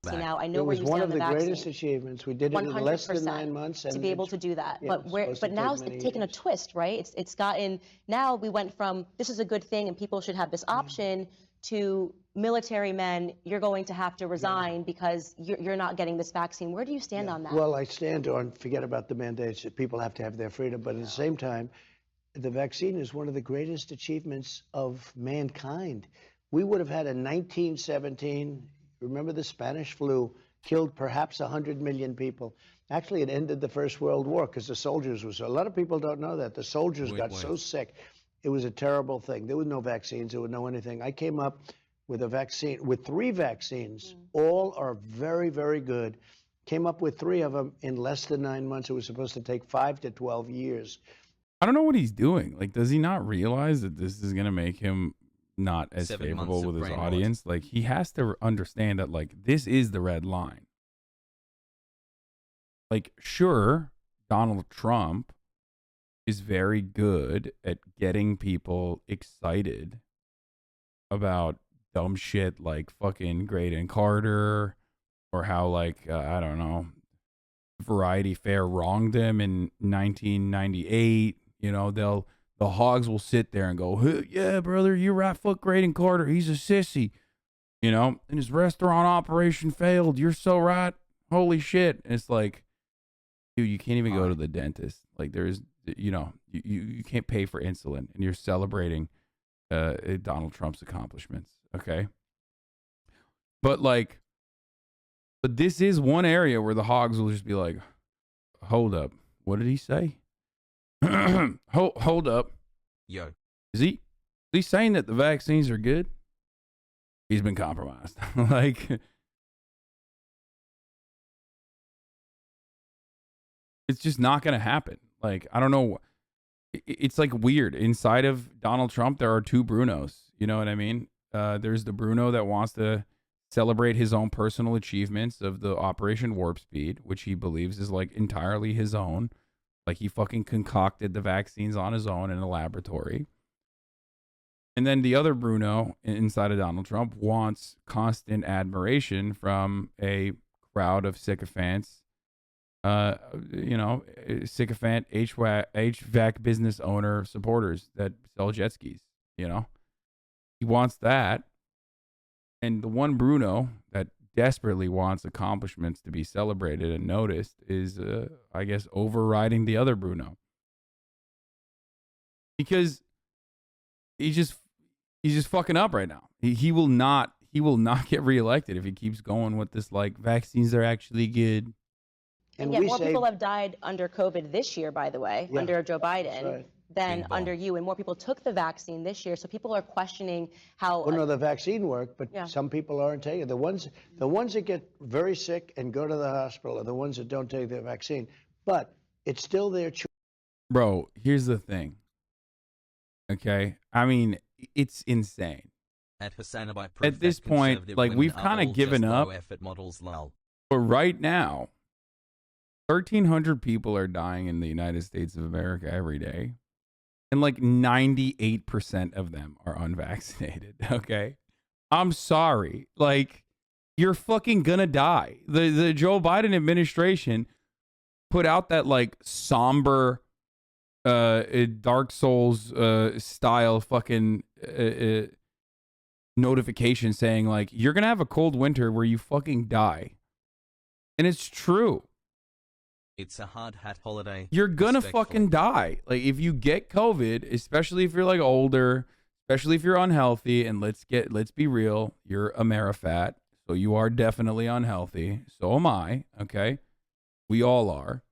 See, now I know It where was you one stand of on the the greatest vaccine. achievements. We did it in less than 9 months. To be able to do that. Yeah, it was supposed But to now take many it's taken a years. twist, right? It's gotten, now we went from this is a good thing and people should have this option to military men, you're going to have to resign because you're not getting this vaccine. Where do you stand on that? Well, I stand on, forget about the mandates, that people have to have their freedom, but at the same time, the vaccine is one of the greatest achievements of mankind. We would have had in 1917, remember the Spanish flu, killed perhaps 100 million people. Actually, it ended the First World War because the soldiers were so, a lot of people don't know that. The soldiers got so sick. It was a terrible thing. There was no vaccines, there was no anything. I came up with a vaccine, with 3 vaccines. All are very, very good. Came up with 3 of them in less than 9 months. It was supposed to take 5 to 12 years. I don't know what he's doing. Like, does he not realize that this is going to make him not as favorable with his audience? Like, he has to understand that, like, this is the red line. Like, sure, Donald Trump is very good at getting people excited about dumb shit like fucking Graydon Carter, or how, like, I don't know, Variety Fair wronged him in 1998. You know, the hogs will sit there and go, hey, yeah, brother, you're right, fuck Graydon Carter, he's a sissy. You know, and his restaurant operation failed, you're so right, holy shit. And it's like, dude, you can't even go to the dentist. Like, there's, you know, you can't pay for insulin, and you're celebrating Donald Trump's accomplishments, okay? But, like, but this is one area where the hogs will just be like, hold up, what did he say? hold up. Yo. Is he saying that the vaccines are good? He's been compromised. Like, it's just not going to happen. Like, I don't know. It's like weird. Inside of Donald Trump, there are 2 Brunos. You know what I mean? There's the Bruno that wants to celebrate his own personal achievements of the Operation Warp Speed, which he believes is like entirely his own. Like, he fucking concocted the vaccines on his own in a laboratory. And then the other Bruno inside of Donald Trump wants constant admiration from a crowd of sycophants, you know, sycophant HVAC business owner supporters that sell jet skis, you know. He wants that. And the one Bruno that desperately wants accomplishments to be celebrated and noticed is, I guess, overriding the other Bruno. Because he's just fucking up right now. He will not get reelected if he keeps going with this, like, vaccines are actually good. And yet more people have died under COVID this year, by the way, under Joe Biden, than under you. And more people took the vaccine this year. So people are questioning how... Well, no, the vaccine worked, but some people aren't taking it. The ones that get very sick and go to the hospital are the ones that don't take the vaccine. But it's still their choice. Bro, here's the thing. Okay? I mean, it's insane. At this point, like, we've kind of given up. But right now, 1,300 people are dying in the United States of America every day. And like 98% of them are unvaccinated, okay? I'm sorry. Like, you're fucking gonna die. The Joe Biden administration put out that, like, somber Dark Souls style fucking notification saying, like, you're gonna have a cold winter where you fucking die. And it's true. It's a hard hat holiday. You're gonna fucking die. Like, if you get COVID, especially if you're, like, older, especially if you're unhealthy, and let's be real, you're Amerifat, so you are definitely unhealthy. So am I, okay? We all are.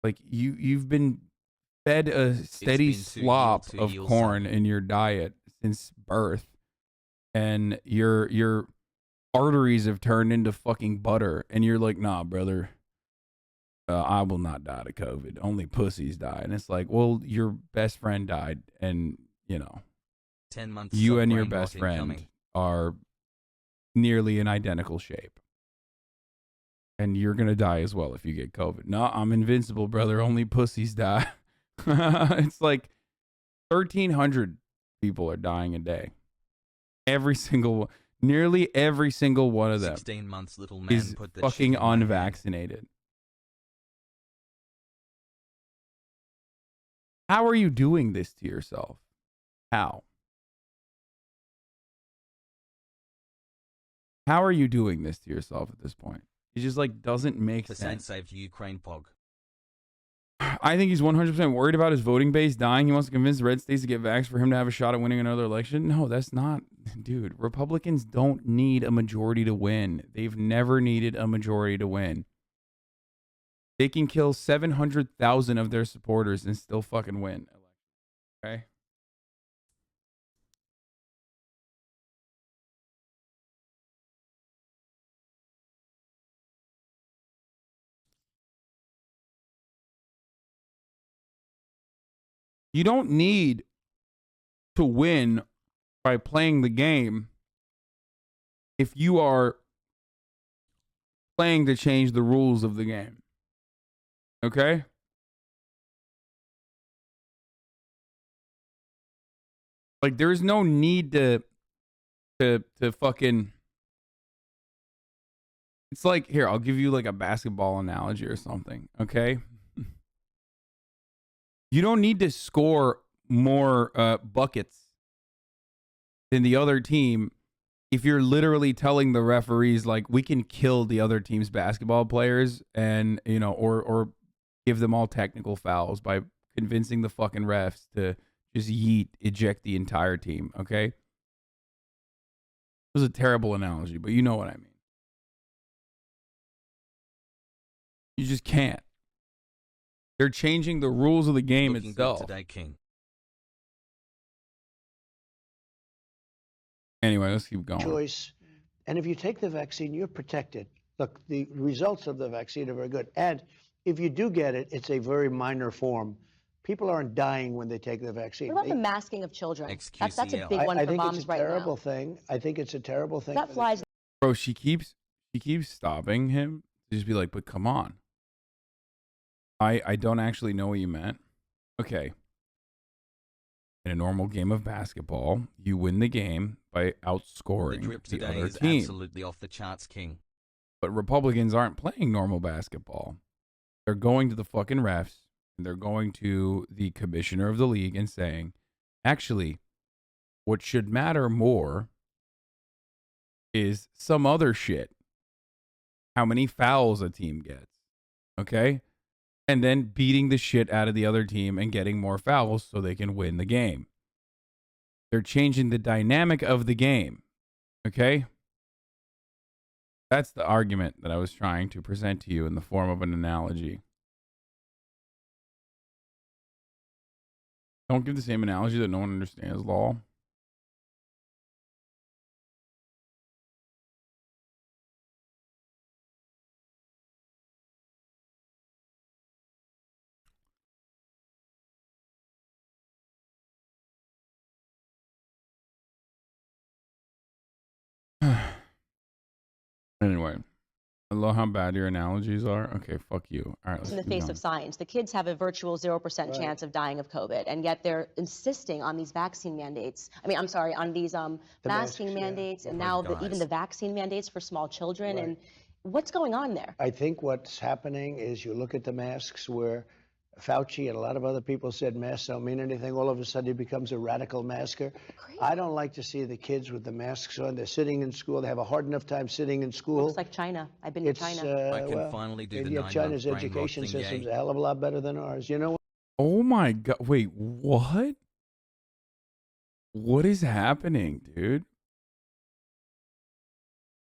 Like, you've been fed a steady slop of corn in your diet since birth, and your arteries have turned into fucking butter, and you're like, nah, brother, I will not die to COVID. Only pussies die. And it's like, well, your best friend died, and, you know, 10 months you and your best friend are nearly in identical shape. And you're going to die as well if you get COVID. No, I'm invincible, brother. Only pussies die. It's like 1,300 people are dying a day. Every single one. Nearly every single one of them 16 months little man is put that fucking shit in my hand. unvaccinated. How are you doing this to yourself? How? How are you doing this to yourself at this point? It just like doesn't make Hasan sense. saved Ukraine pog. I think he's 100% worried about his voting base dying. He wants to convince the red states to get vaxxed for him to have a shot at winning another election. No, that's not, dude. Republicans don't need a majority to win. They've never needed a majority to win. They can kill 700,000 of their supporters and still fucking win. Okay? You don't need to win by playing the game if you are playing to change the rules of the game. Okay? Like, there's no need to fucking. It's like, here, I'll give you like a basketball analogy or something. Okay? You don't need to score more buckets than the other team if you're literally telling the referees, like, we can kill the other team's basketball players and, you know, or give them all technical fouls by convincing the fucking refs to just eject the entire team, okay? It was a terrible analogy, but you know what I mean. You just can't. They're changing the rules of the game Looking itself. good today, King. Anyway, let's keep going. Choice. And if you take the vaccine, you're protected. Look, the results of the vaccine are very good. And if you do get it, it's a very minor form. People aren't dying when they take the vaccine. What about the masking of children? That's a XQCL. big one I for think moms it's a right now. terrible thing. I think it's a terrible thing. That flies. Bro, she keeps stopping him to just be like, but come on. I don't actually know what you meant. Okay. In a normal game of basketball, you win the game by The outscoring drip the today other is team. absolutely off the charts, King. But Republicans aren't playing normal basketball. They're going to the fucking refs and they're going to the commissioner of the league and saying, actually, what should matter more is some other shit. How many fouls a team gets. Okay? And then beating the shit out of the other team and getting more fouls so they can win the game. They're changing the dynamic of the game. Okay? That's the argument that I was trying to present to you in the form of an analogy. Don't give the same analogy that no one understands law. Anyway, I love how bad your analogies are. Okay, fuck you. All right, let's In the keep face going. of science, the kids have a virtual 0% chance of dying of COVID, and yet they're insisting on these vaccine mandates. I mean, I'm sorry, on these masking masks, yeah. mandates, and Right, now guys. even the vaccine mandates for small children. Right. And what's going on there? I think what's happening is you look at the masks where Fauci and a lot of other people said masks don't mean anything. All of a sudden he becomes a radical masker. Crazy. I don't like to see the kids with the masks on. They're sitting in school. They have a hard enough time sitting in school. Looks like China. I've been to It's, China. I can well, finally do and the yet 9-month China's brain rot education thing, system's yay. a hell of a lot better than ours. You know what? Oh my God. Wait, what? What is happening, dude?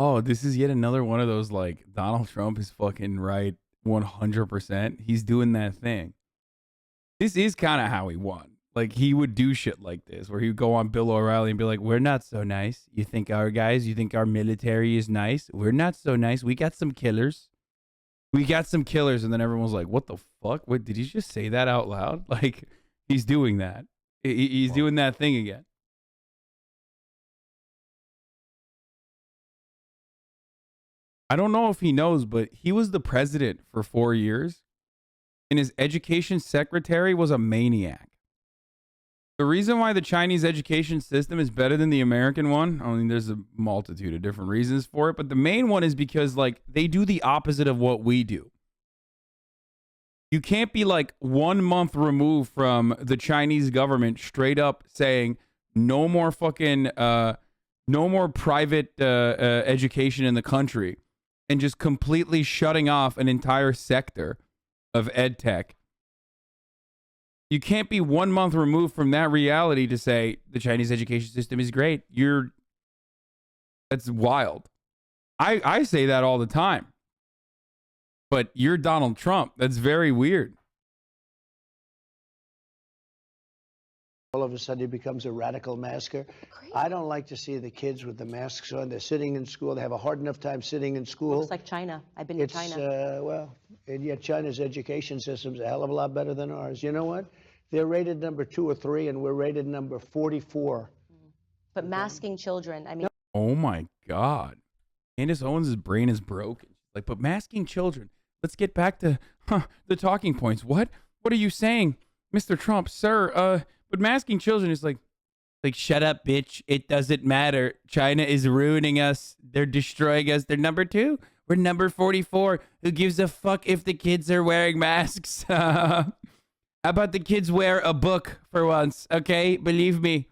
Oh, this is yet another one of those, like, Donald Trump is fucking right 100%. He's doing that thing. This is kind of how he won. Like, he would do shit like this, where he would go on Bill O'Reilly and be like, we're not so nice. You think our military is nice? We're not so nice. We got some killers. We got some killers. And then everyone was like, what the fuck? Wait, did he just say that out loud? Like, he's doing that. He's doing that thing again. I don't know if he knows, but he was the president for 4 years, and his education secretary was a maniac. The reason why the Chinese education system is better than the American one, I mean, there's a multitude of different reasons for it, but the main one is because, like, they do the opposite of what we do. You can't be, like, 1 month removed from the Chinese government straight up saying no more fucking, no more private education in the country and just completely shutting off an entire sector of ed tech. You can't be 1 month removed from that reality to say the Chinese education system is great. That's wild. I say that all the time. But you're Donald Trump. That's very weird. All of a sudden he becomes a radical masker. I don't like to see the kids with the masks on. They're sitting in school. They have a hard enough time sitting in school. Looks like China. I've been to China. Well, and yet China's education system's a hell of a lot better than ours. You know what? They're rated number 2 or 3, and we're rated number 44. But masking children, I mean. Oh my God. Candace Owens' brain is broken. Like, but masking children. Let's get back to the talking points. What? What are you saying, Mr. Trump, sir? But masking children is like, shut up, bitch. It doesn't matter. China is ruining us. They're destroying us. They're number 2. We're number 44. Who gives a fuck if the kids are wearing masks? How about the kids wear a book for once? Okay, believe me.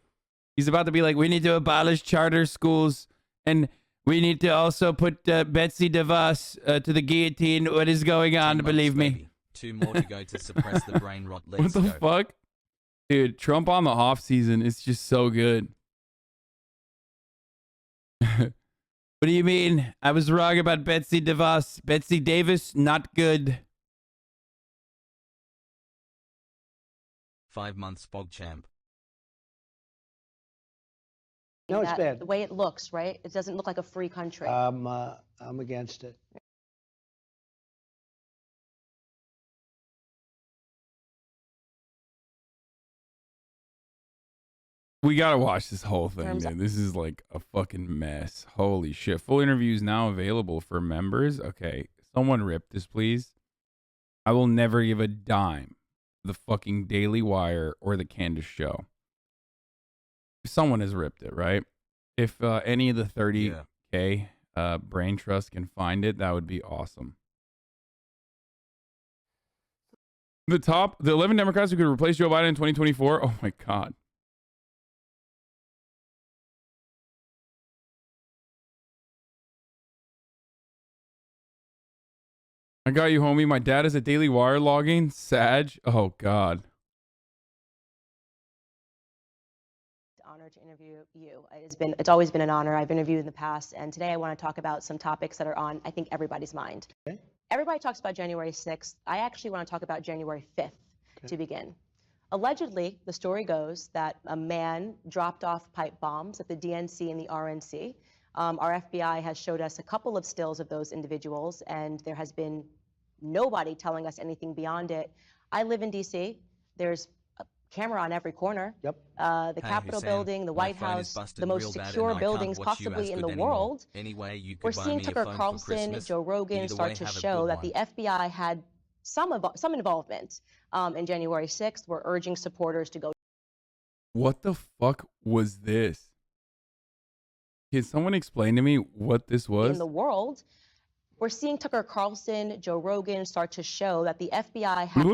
He's about to be like, we need to abolish charter schools, and we need to also put Betsy DeVos to the guillotine. What is going on? Believe me. Baby. 2 more to go to suppress the brain rot. Let's What the fuck? Dude, Trump on the off season is just so good. What do you mean? I was wrong about Betsy DeVos. Betsy Davis, not good. 5 months PogChamp. No, it's bad. The way it looks, right? It doesn't look like a free country. I'm against it. We gotta watch this whole thing, dude. This is like a fucking mess. Holy shit. Full interview is now available for members. Okay, someone rip this, please. I will never give a dime for the fucking Daily Wire or the Candace Show. Someone has ripped it, right? If any of the 30K brain trust can find it, that would be awesome. The 11 Democrats who could replace Joe Biden in 2024. Oh my God. I got you, homie. My dad is a Daily Wire logging. Sag. Oh, God. Honor to interview you. It's always been an honor. I've interviewed in the past, and today I want to talk about some topics that are on, I think, everybody's mind. Okay. Everybody talks about January 6th. I actually want to talk about January 5th to begin. Allegedly, the story goes that a man dropped off pipe bombs at the DNC and the RNC. Our FBI has showed us a couple of stills of those individuals, and there has been nobody telling us anything beyond it. I live in D.C. There's a camera on every corner. Yep. The Capitol Hasan, building, the White House, the most secure buildings possibly in the world. Anyway, you could We're buy seeing me a Tucker phone for Carlson, Christmas. Joe Rogan Either start way, to have a show good that the one. FBI had some involvement in January 6th. We're urging supporters to go. What the fuck was this? Can someone explain to me what this was? In the world, we're seeing Tucker Carlson, Joe Rogan start to show that the FBI had.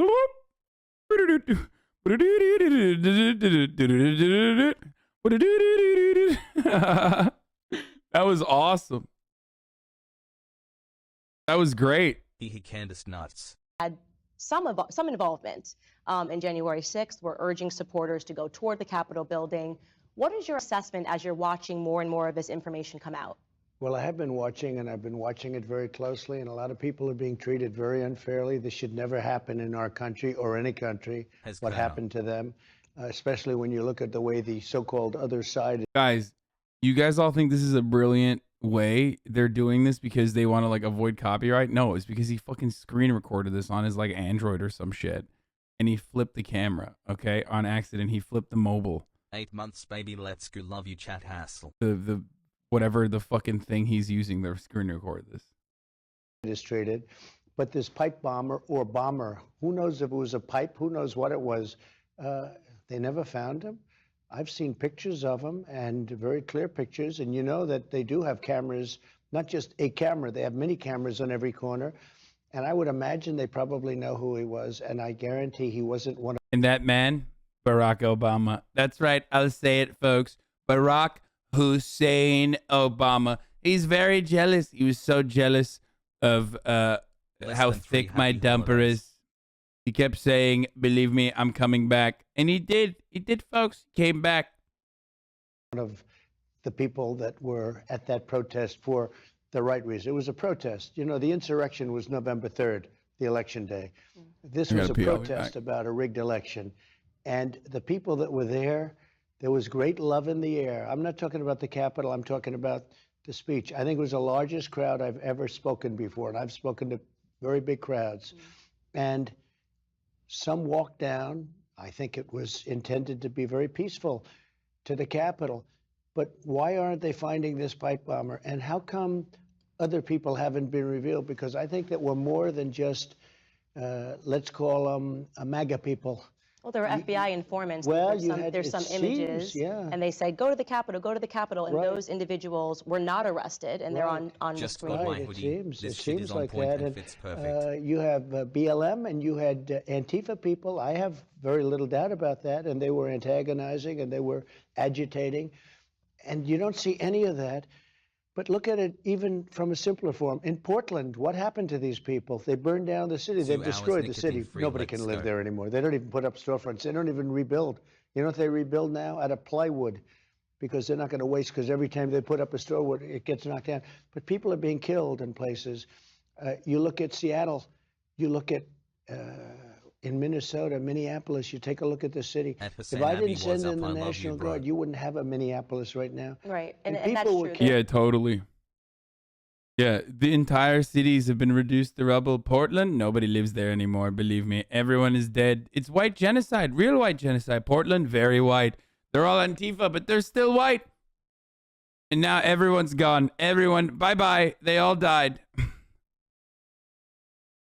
That was awesome. That was great. He Candace nuts. Had some involvement in January 6th. We're urging supporters to go toward the Capitol building. What is your assessment as you're watching more and more of this information come out? Well, I have been watching, and I've been watching it very closely, and a lot of people are being treated very unfairly. This should never happen in our country or any country, what happened to them, especially when you look at the way the so-called other side. Guys, you guys all think this is a brilliant way they're doing this because they want to like avoid copyright? No, it's because he fucking screen recorded this on his like Android or some shit, and he flipped the camera, okay, on accident. He flipped the mobile. 8 months, baby. Let's go. Love you, chat hassle. The whatever the fucking thing he's using to screen record this. It is treated, but this pipe bomber or bomber, who knows if it was a pipe? Who knows what it was? They never found him. I've seen pictures of him, and very clear pictures, and you know that they do have cameras, not just a camera, they have many cameras on every corner. And I would imagine they probably know who he was, and I guarantee he wasn't one of. And that man, Barack Obama. That's right. I'll say it, folks. Barack Hussein Obama. He's very jealous. He was so jealous of how thick my dumper is. He kept saying, believe me, I'm coming back. And he did. He did, folks. Came back. One of the people that were at that protest for the right reason. It was a protest. You know, the insurrection was November 3rd, the election day. This was a protest about a rigged election. And the people that were there was great love in the air. I'm not talking about the Capitol. I'm talking about the speech. I think it was the largest crowd I've ever spoken before. And I've spoken to very big crowds. And some walked down. I think it was intended to be very peaceful to the Capitol. But why aren't they finding this pipe bomber? And how come other people haven't been revealed? Because I think that we're more than just, let's call them MAGA people. Well, there were FBI informants. Well, there's some images, and they said, go to the Capitol, and those individuals were not arrested, and they're on Just screen. got my hoodie. It This shit seems is on like point that. and fits perfect. You have BLM, and you had Antifa people. I have very little doubt about that, and they were antagonizing, and they were agitating, and you don't see any of that. But look at it even from a simpler form. In Portland, what happened to these people? They burned down the city. They've destroyed the city. Nobody can live there anymore. They don't even put up storefronts. They don't even rebuild. You know what they rebuild now? Out of plywood, because they're not going to waste, because every time they put up a store, it gets knocked down. But people are being killed in places. You look at Seattle. You look at in Minnesota, Minneapolis, you take a look at the city. If I didn't send in the National Guard, you wouldn't have a Minneapolis right now. Right, and that's people true. Yeah, totally. Yeah, the entire cities have been reduced to rubble. Portland, nobody lives there anymore, believe me. Everyone is dead. It's white genocide, real white genocide. Portland, very white. They're all Antifa, but they're still white. And now everyone's gone. Everyone, bye-bye. They all died.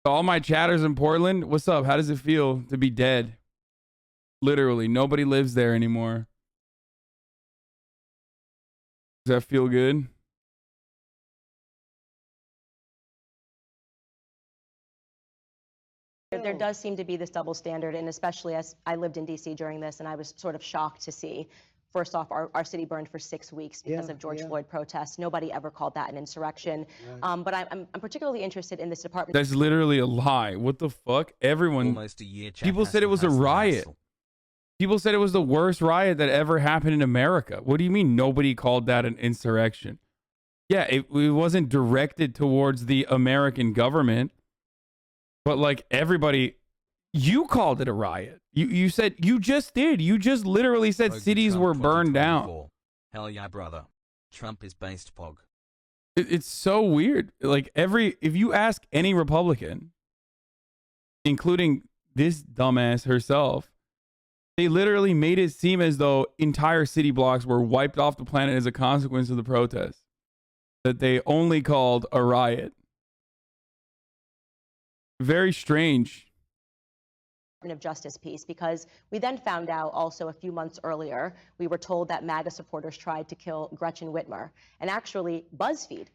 All my chatters in Portland, what's up? How does it feel to be dead? Literally, nobody lives there anymore. Does that feel good? There does seem to be this double standard, and especially as I lived in D.C. during this, and I was sort of shocked to see, first off, our city burned for 6 weeks because of George Floyd protests. Nobody ever called that an insurrection. But I'm particularly interested in this department. That's literally a lie. What the fuck? Everyone, Almost a year, people said it was a riot. People said it was the worst riot that ever happened in America. What do you mean nobody called that an insurrection? Yeah, it wasn't directed towards the American government. But like everybody, you called it a riot. You said, you just did. You just literally said cities were burned down. Hell yeah, brother. Trump is based pog. It's so weird. Like if you ask any Republican, including this dumbass herself, they literally made it seem as though entire city blocks were wiped off the planet as a consequence of the protests. That they only called a riot. Very strange. Of Justice piece, because we then found out also a few months earlier, we were told that MAGA supporters tried to kill Gretchen Whitmer. And actually, BuzzFeed,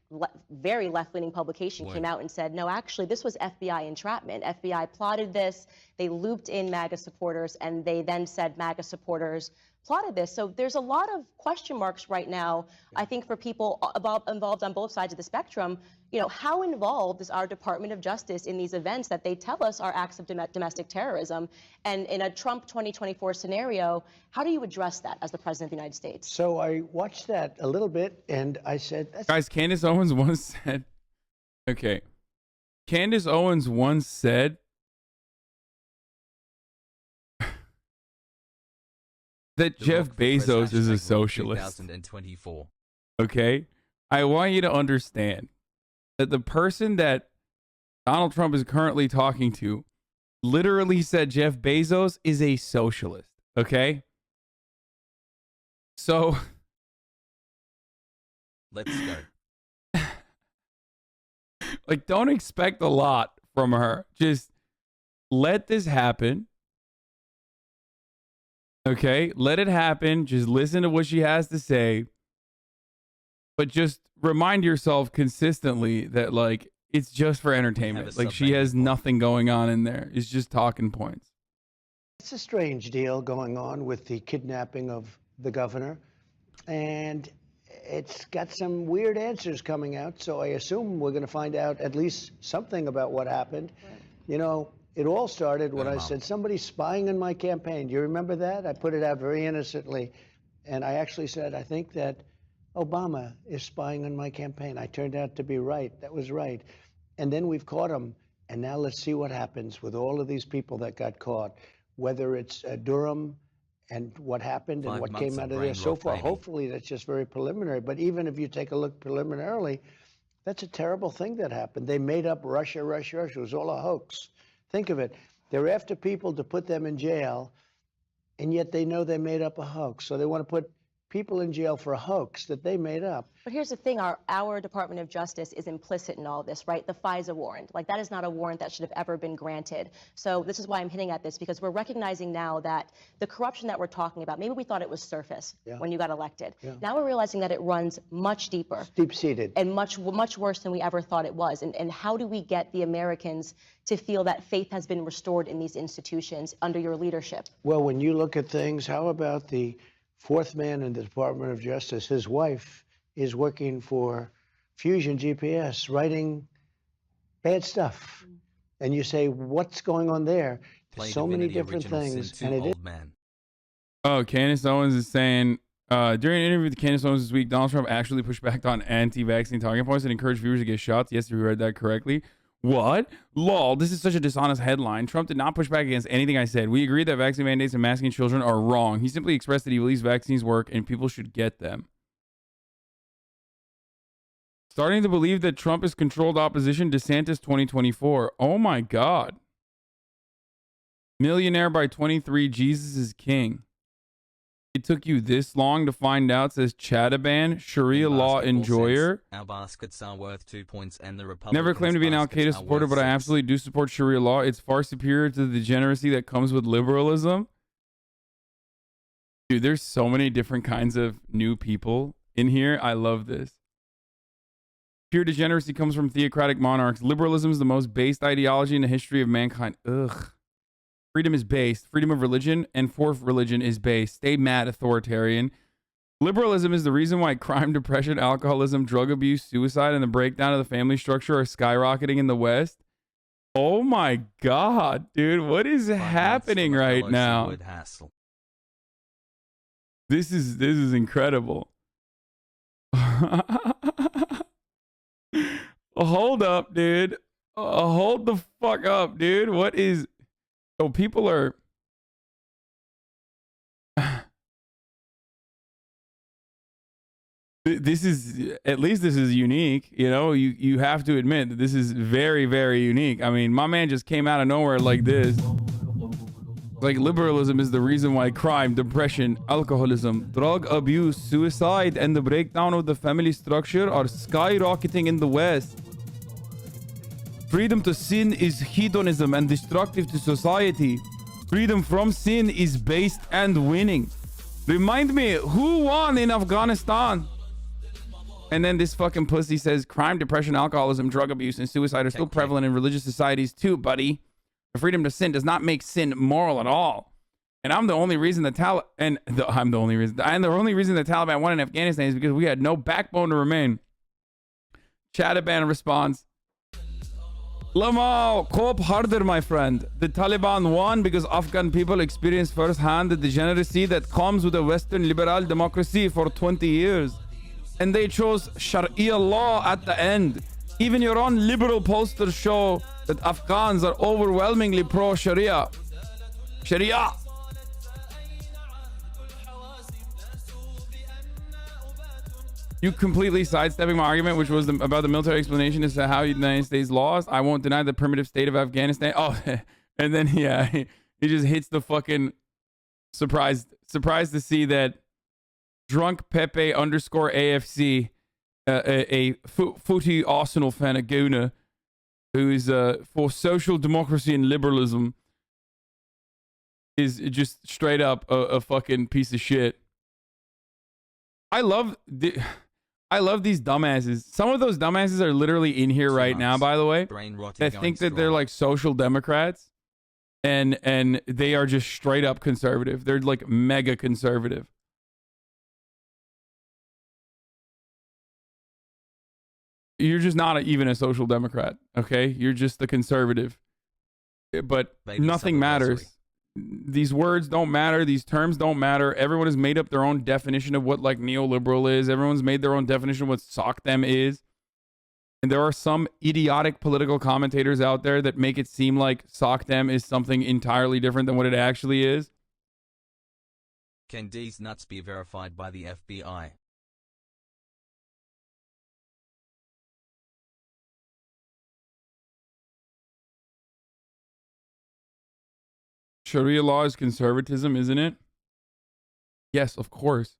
very left-leaning publication, came out and said, no, actually, this was FBI entrapment. FBI plotted this. They looped in MAGA supporters, and they then said MAGA supporters plotted this. So there's a lot of question marks right now, I think, for people involved on both sides of the spectrum. You know, how involved is our Department of Justice in these events that they tell us are acts of domestic terrorism? And in a Trump 2024 scenario, how do you address that as the President of the United States? So I watched that a little bit, and I said, guys, Candace Owens once said, okay, Candace Owens once said, that Jeff Bezos is a socialist. 2024. Okay? I want you to understand that the person that Donald Trump is currently talking to literally said Jeff Bezos is a socialist. Okay? So let's go. Like, don't expect a lot from her. Just let this happen. Okay, let it happen. Just listen to what she has to say. But just remind yourself consistently that, like, it's just for entertainment. Like, she has nothing going on in there. It's just talking points. It's a strange deal going on with the kidnapping of the governor, and it's got some weird answers coming out, so I assume we're going to find out at least something about what happened. Right. You know, it all started when I said, somebody's spying on my campaign. Do you remember that? I put it out very innocently, and I actually said, I think that Obama is spying on my campaign. I turned out to be right. That was right. And then we've caught him, and now let's see what happens with all of these people that got caught, whether it's Durham and what happened and what came out of there so far. Hopefully that's just very preliminary. But even if you take a look preliminarily, that's a terrible thing that happened. They made up Russia. It was all a hoax. Think of it. They're after people to put them in jail, and yet they know they made up a hoax. So they want to put people in jail for a hoax that they made up. But here's the thing, our Department of Justice is implicit in all this, right? The FISA warrant, like that is not a warrant that should have ever been granted. So this is why I'm hitting at this, because we're recognizing now that the corruption that we're talking about, maybe we thought it was surface when you got elected. Now we're realizing that it runs much deeper. Deep-seated. And much worse than we ever thought it was. And how do we get the Americans to feel that faith has been restored in these institutions under your leadership? Well, when you look at things, how about the fourth man in the Department of Justice? His wife is working for Fusion GPS, writing bad stuff. And you say, what's going on there? There's so many different things. And it is. Oh, Candace Owens is saying, during an interview with Candace Owens this week, Donald Trump actually pushed back on anti-vaccine talking points and encouraged viewers to get shots. Yes, you read that correctly. What? Lol, this is such a dishonest headline. Trump did not push back against anything I said. We agreed that vaccine mandates and masking children are wrong. He simply expressed that he believes vaccines work and people should get them. Starting to believe that Trump is controlled opposition, DeSantis 2024. Oh my God. Millionaire by 23, Jesus is king. It took you this long to find out, says Chataban, Sharia law enjoyer. Our baskets are worth 2 points and the Republicans' Never claimed to be an Al-Qaeda supporter, but I absolutely do support Sharia law. It's far superior to the degeneracy that comes with liberalism. Dude, there's so many different kinds of new people in here. I love this. Pure degeneracy comes from theocratic monarchs. Liberalism is the most based ideology in the history of mankind. Ugh. Freedom is based. Freedom of religion and for religion is based. Stay mad, authoritarian. Liberalism is the reason why crime, depression, alcoholism, drug abuse, suicide, and the breakdown of the family structure are skyrocketing in the West. Oh my God, dude. What is happening right now? This is incredible. Hold up, dude. Hold the fuck up, dude. What is... So people are... This is, at least this is unique. You know, you have to admit that this is very, very unique. I mean, my man just came out of nowhere like this. Like, liberalism is the reason why crime, depression, alcoholism, drug abuse, suicide, and the breakdown of the family structure are skyrocketing in the West. Freedom to sin is hedonism and destructive to society. Freedom from sin is based and winning. Remind me, who won in Afghanistan? And then this fucking pussy says crime, depression, alcoholism, drug abuse, and suicide are still prevalent in religious societies too, buddy. The freedom to sin does not make sin moral at all. And I'm the only reason the only reason the Taliban won in Afghanistan is because we had no backbone to remain. Chataban responds, Lama, cope harder, my friend. The Taliban won because Afghan people experienced firsthand the degeneracy that comes with a Western liberal democracy for 20 years. And they chose Sharia law at the end. Even your own liberal posters show that Afghans are overwhelmingly pro-Sharia. Sharia! You completely sidestepping my argument, which was about the military explanation as to how the United States lost. I won't deny the primitive state of Afghanistan. Oh, and then, yeah, he just hits the fucking surprised to see that drunk Pepe _ AFC, a footy Arsenal fan, a gooner, who is for social democracy and liberalism, is just straight up a fucking piece of shit. I love these dumbasses. Some of those dumbasses are literally in here right now, by the way, that think that they're like social democrats, and they are just straight up conservative. They're like mega conservative. You're just not even a social democrat, okay? You're just a conservative. But nothing matters. These words don't matter. These terms don't matter. Everyone has made up their own definition of what like neoliberal is. Everyone's made their own definition of what sock them is. And there are some idiotic political commentators out there that make it seem like sock them is something entirely different than what it actually is. Can these nuts be verified by the FBI? Sharia law is conservatism, isn't it? Yes, of course.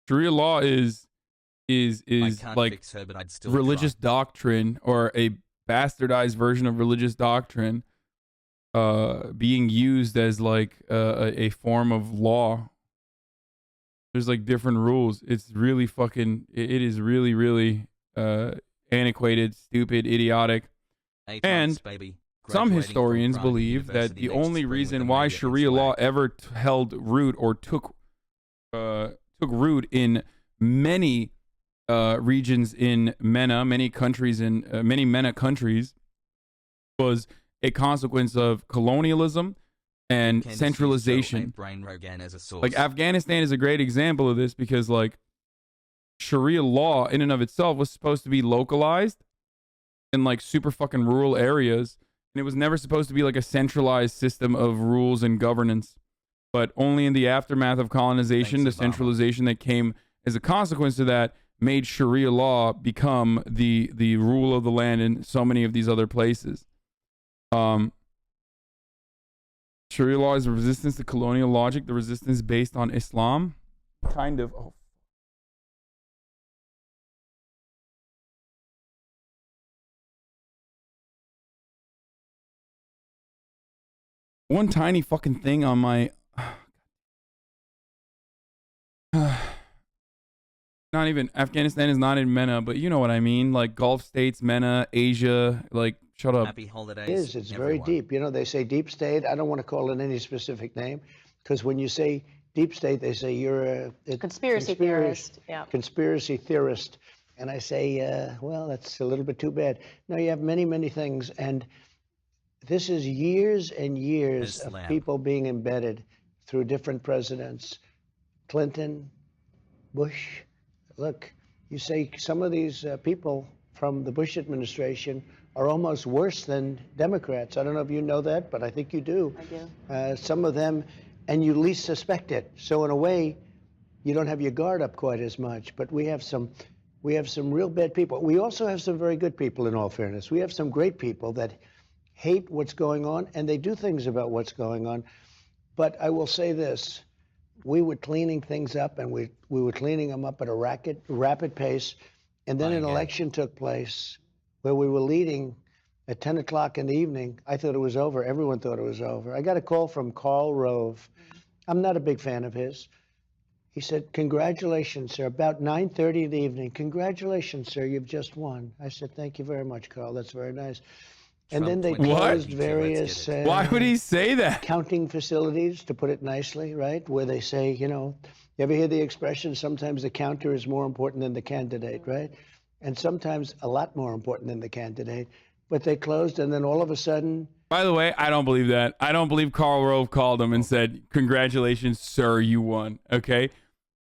Sharia law is like religious doctrine, or a bastardized version of religious doctrine being used as like a form of law. There's like different rules. It's really fucking, it is really, really antiquated, stupid, idiotic. And some historians believe that the only reason why Sharia law ever held root or took root in many regions in MENA, many countries in many MENA countries, was a consequence of colonialism and Candace centralization. Like Afghanistan is a great example of this, because like Sharia law in and of itself was supposed to be localized in like super fucking rural areas. And it was never supposed to be like a centralized system of rules and governance. But only in the aftermath of colonization, the centralization that came as a consequence of that made Sharia law become the rule of the land in so many of these other places. Sharia law is a resistance to colonial logic, the resistance based on Islam. Kind of. Oh. One tiny fucking thing on my not even Afghanistan is not in MENA, but you know what I mean, like Gulf states, MENA, Asia, like shut up. Happy holidays. It is. It's very deep. You know, they say deep state. I don't want to call it any specific name, because when you say deep state, they say you're a Conspiracy theorist. Yeah. Conspiracy theorist. And I say, well, that's a little bit too bad. No, you have many, many things. And this is years and years of people being embedded through different presidents. Clinton, Bush. Look, you say some of these people from the Bush administration are almost worse than Democrats. I don't know if you know that, but I think you do. I do. Some of them, and you least suspect it. So in a way, you don't have your guard up quite as much. But we have some real bad people. We also have some very good people, in all fairness. We have some great people that hate what's going on, and they do things about what's going on. But I will say this. We were cleaning things up, and we were cleaning them up at a rapid pace. And then an election took place where we were leading at 10 o'clock in the evening. I thought it was over. Everyone thought it was over. I got a call from Karl Rove. I'm not a big fan of his. He said, congratulations, sir. About 9:30 in the evening. Congratulations, sir. You've just won. I said, thank you very much, Karl. That's very nice. And then they closed various why would he say that? Counting facilities, to put it nicely, right? Where they say, you know, you ever hear the expression, sometimes the counter is more important than the candidate, right? And sometimes a lot more important than the candidate. But they closed, and then all of a sudden... By the way, I don't believe that. I don't believe Karl Rove called him and said, congratulations, sir, you won, okay?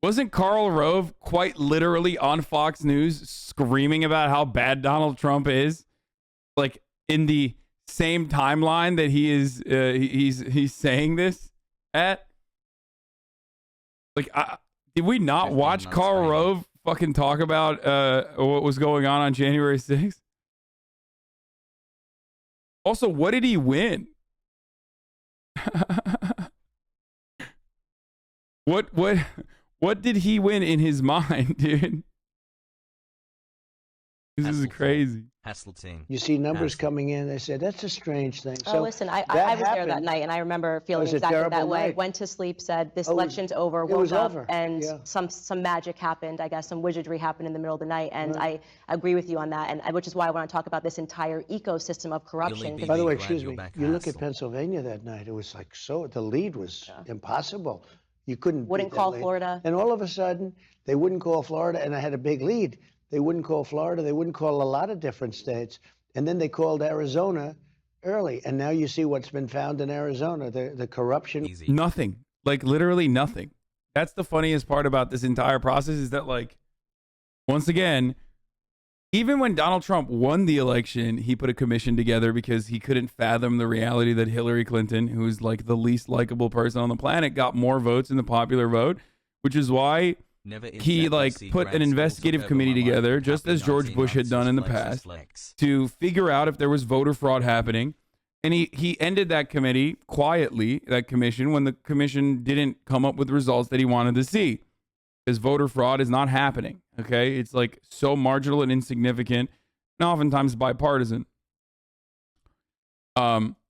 Wasn't Karl Rove quite literally on Fox News screaming about how bad Donald Trump is? Like, in the same timeline that he is, he's saying this at? Like, did we not watch Karl Rove fucking talk about what was going on January 6th? Also, what did he win? What did he win in his mind, dude? This is crazy. Hasseltine. You see numbers Hassan. coming in. They say that's a strange thing. Oh, so listen, I that was there that happened. night, and I remember feeling was a exactly that terrible way. night. Went to sleep, said this Oh, election's over, it woke was up, over, and yeah. some magic happened. I guess some wizardry happened in the middle of the night, and Right. I agree with you on that, and which is why I want to talk about this entire ecosystem of corruption. Billy By the way, glad excuse you're me, back, you look at Hassel. Pennsylvania that night, it was like the lead was impossible. You couldn't Wouldn't beat that call lead. Florida. And all of a sudden, they wouldn't call Florida, and I had a big lead. They wouldn't call Florida. They wouldn't call a lot of different states. And then they called Arizona early. And now you see what's been found in Arizona, the corruption. Easy. Nothing. Like literally nothing. That's the funniest part about this entire process is that, like, once again, even when Donald Trump won the election, he put a commission together because he couldn't fathom the reality that Hillary Clinton, who's like the least likable person on the planet, got more votes in the popular vote, which is why he like put an investigative committee together, just as George Bush had done in the past, to figure out if there was voter fraud happening. And he ended that committee quietly, that commission, when the commission didn't come up with results that he wanted to see. Because voter fraud is not happening, okay? It's like so marginal and insignificant, and oftentimes bipartisan. But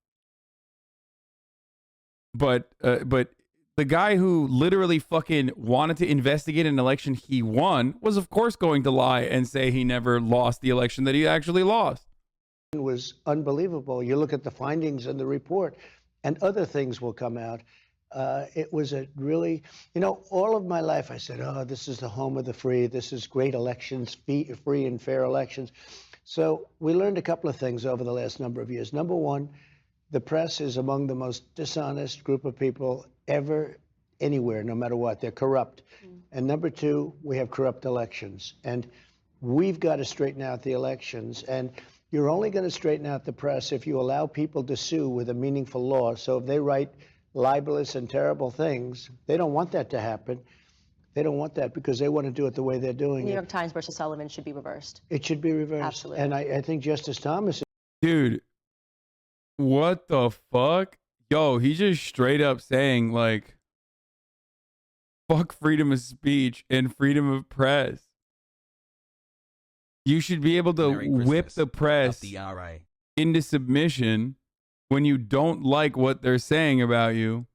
the guy who literally fucking wanted to investigate an election he won was, of course, going to lie and say he never lost the election that he actually lost. Was unbelievable. You look at the findings in the report, and other things will come out. It was a really, all of my life I said, oh, this is the home of the free. This is great elections, free and fair elections. So we learned a couple of things over the last number of years. Number one, the press is among the most dishonest group of people ever, anywhere, no matter what. They're corrupt. And number two, we have corrupt elections. And we've got to straighten out the elections. And you're only going to straighten out the press if you allow people to sue with a meaningful law. So if they write libelous and terrible things, they don't want that to happen. They don't want that because they want to do it the way they're doing it. New York Times versus Sullivan should be reversed. It should be reversed. Absolutely. And I think Justice Thomas... Dude, what the fuck? Yo, he just straight up saying, like, fuck freedom of speech and freedom of press. You should be able to whip the press into submission when you don't like what they're saying about you.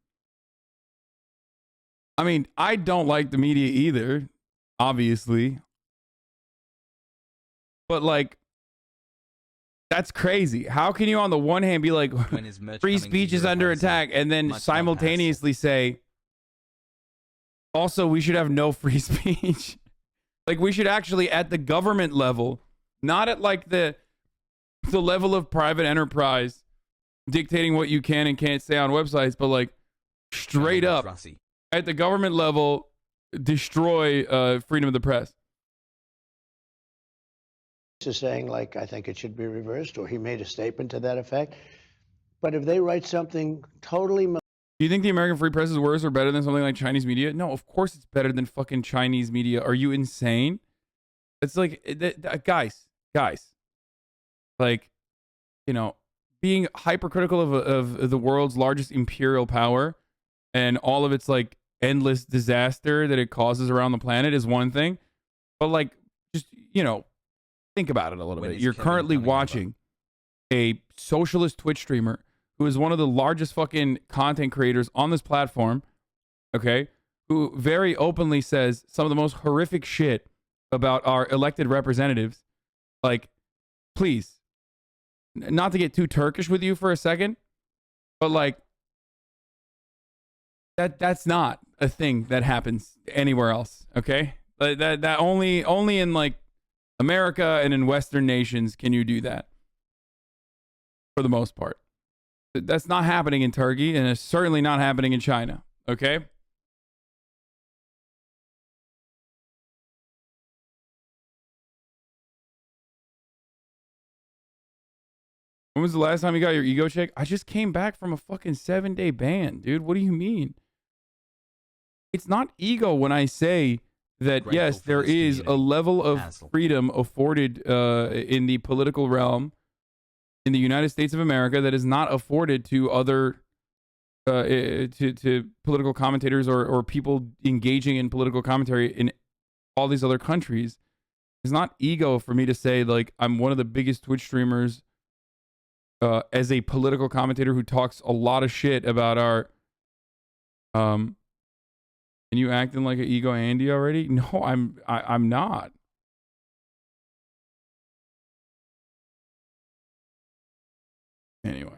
I mean, I don't like the media either, obviously. But, like, that's crazy. How can you on the one hand be like, free speech is under attack, and then simultaneously say, also, we should have no free speech? Like, we should actually, at the government level, not at like the level of private enterprise dictating what you can and can't say on websites, but like straight up at the government level, destroy freedom of the press. Is saying, like, I think it should be reversed, or he made a statement to that effect. But if they write something totally... Do you think the American free press is worse or better than something like Chinese media? No, of course it's better than fucking Chinese media. Are you insane? It's like, guys, like, being hypercritical of the world's largest imperial power and all of its like endless disaster that it causes around the planet is one thing. But like, just, think about it a little bit. You're currently watching a socialist Twitch streamer who is one of the largest fucking content creators on this platform, okay, who very openly says some of the most horrific shit about our elected representatives. Like, please, not to get too Turkish with you for a second, but like, that's not a thing that happens anywhere else, okay? That only in like America and in Western nations can you do that, for the most part. That's not happening in Turkey, and it's certainly not happening in China, okay? When was the last time you got your ego checked? I just came back from a fucking 7-day ban, dude. What do you mean? It's not ego when I say that, yes, there is a level of freedom afforded in the political realm in the United States of America that is not afforded to other to political commentators or people engaging in political commentary in all these other countries. It's not ego for me to say, like, I'm one of the biggest Twitch streamers as a political commentator who talks a lot of shit about our and you acting like an ego Andy already? No, I'm not. Anyway.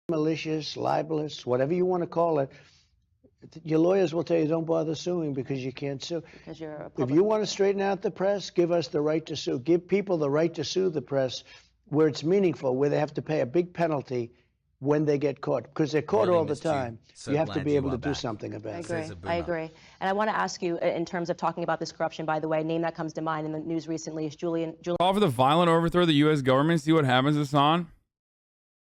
Malicious, libelous, whatever you want to call it. Your lawyers will tell you don't bother suing because you can't sue. Because you're a If public you want to straighten out the press, give us the right to sue. Give people the right to sue the press where it's meaningful, where they have to pay a big penalty when they get caught, because they're caught Really all the missed you. time. So You have to glad be you able to are do back. something about I it. agree. Says a I boomer. agree. And I want to ask you, in terms of talking about this corruption, by the way, name that comes to mind in the news recently is Julian. Call for the violent overthrow of the U.S. government. See what happens, Hasan.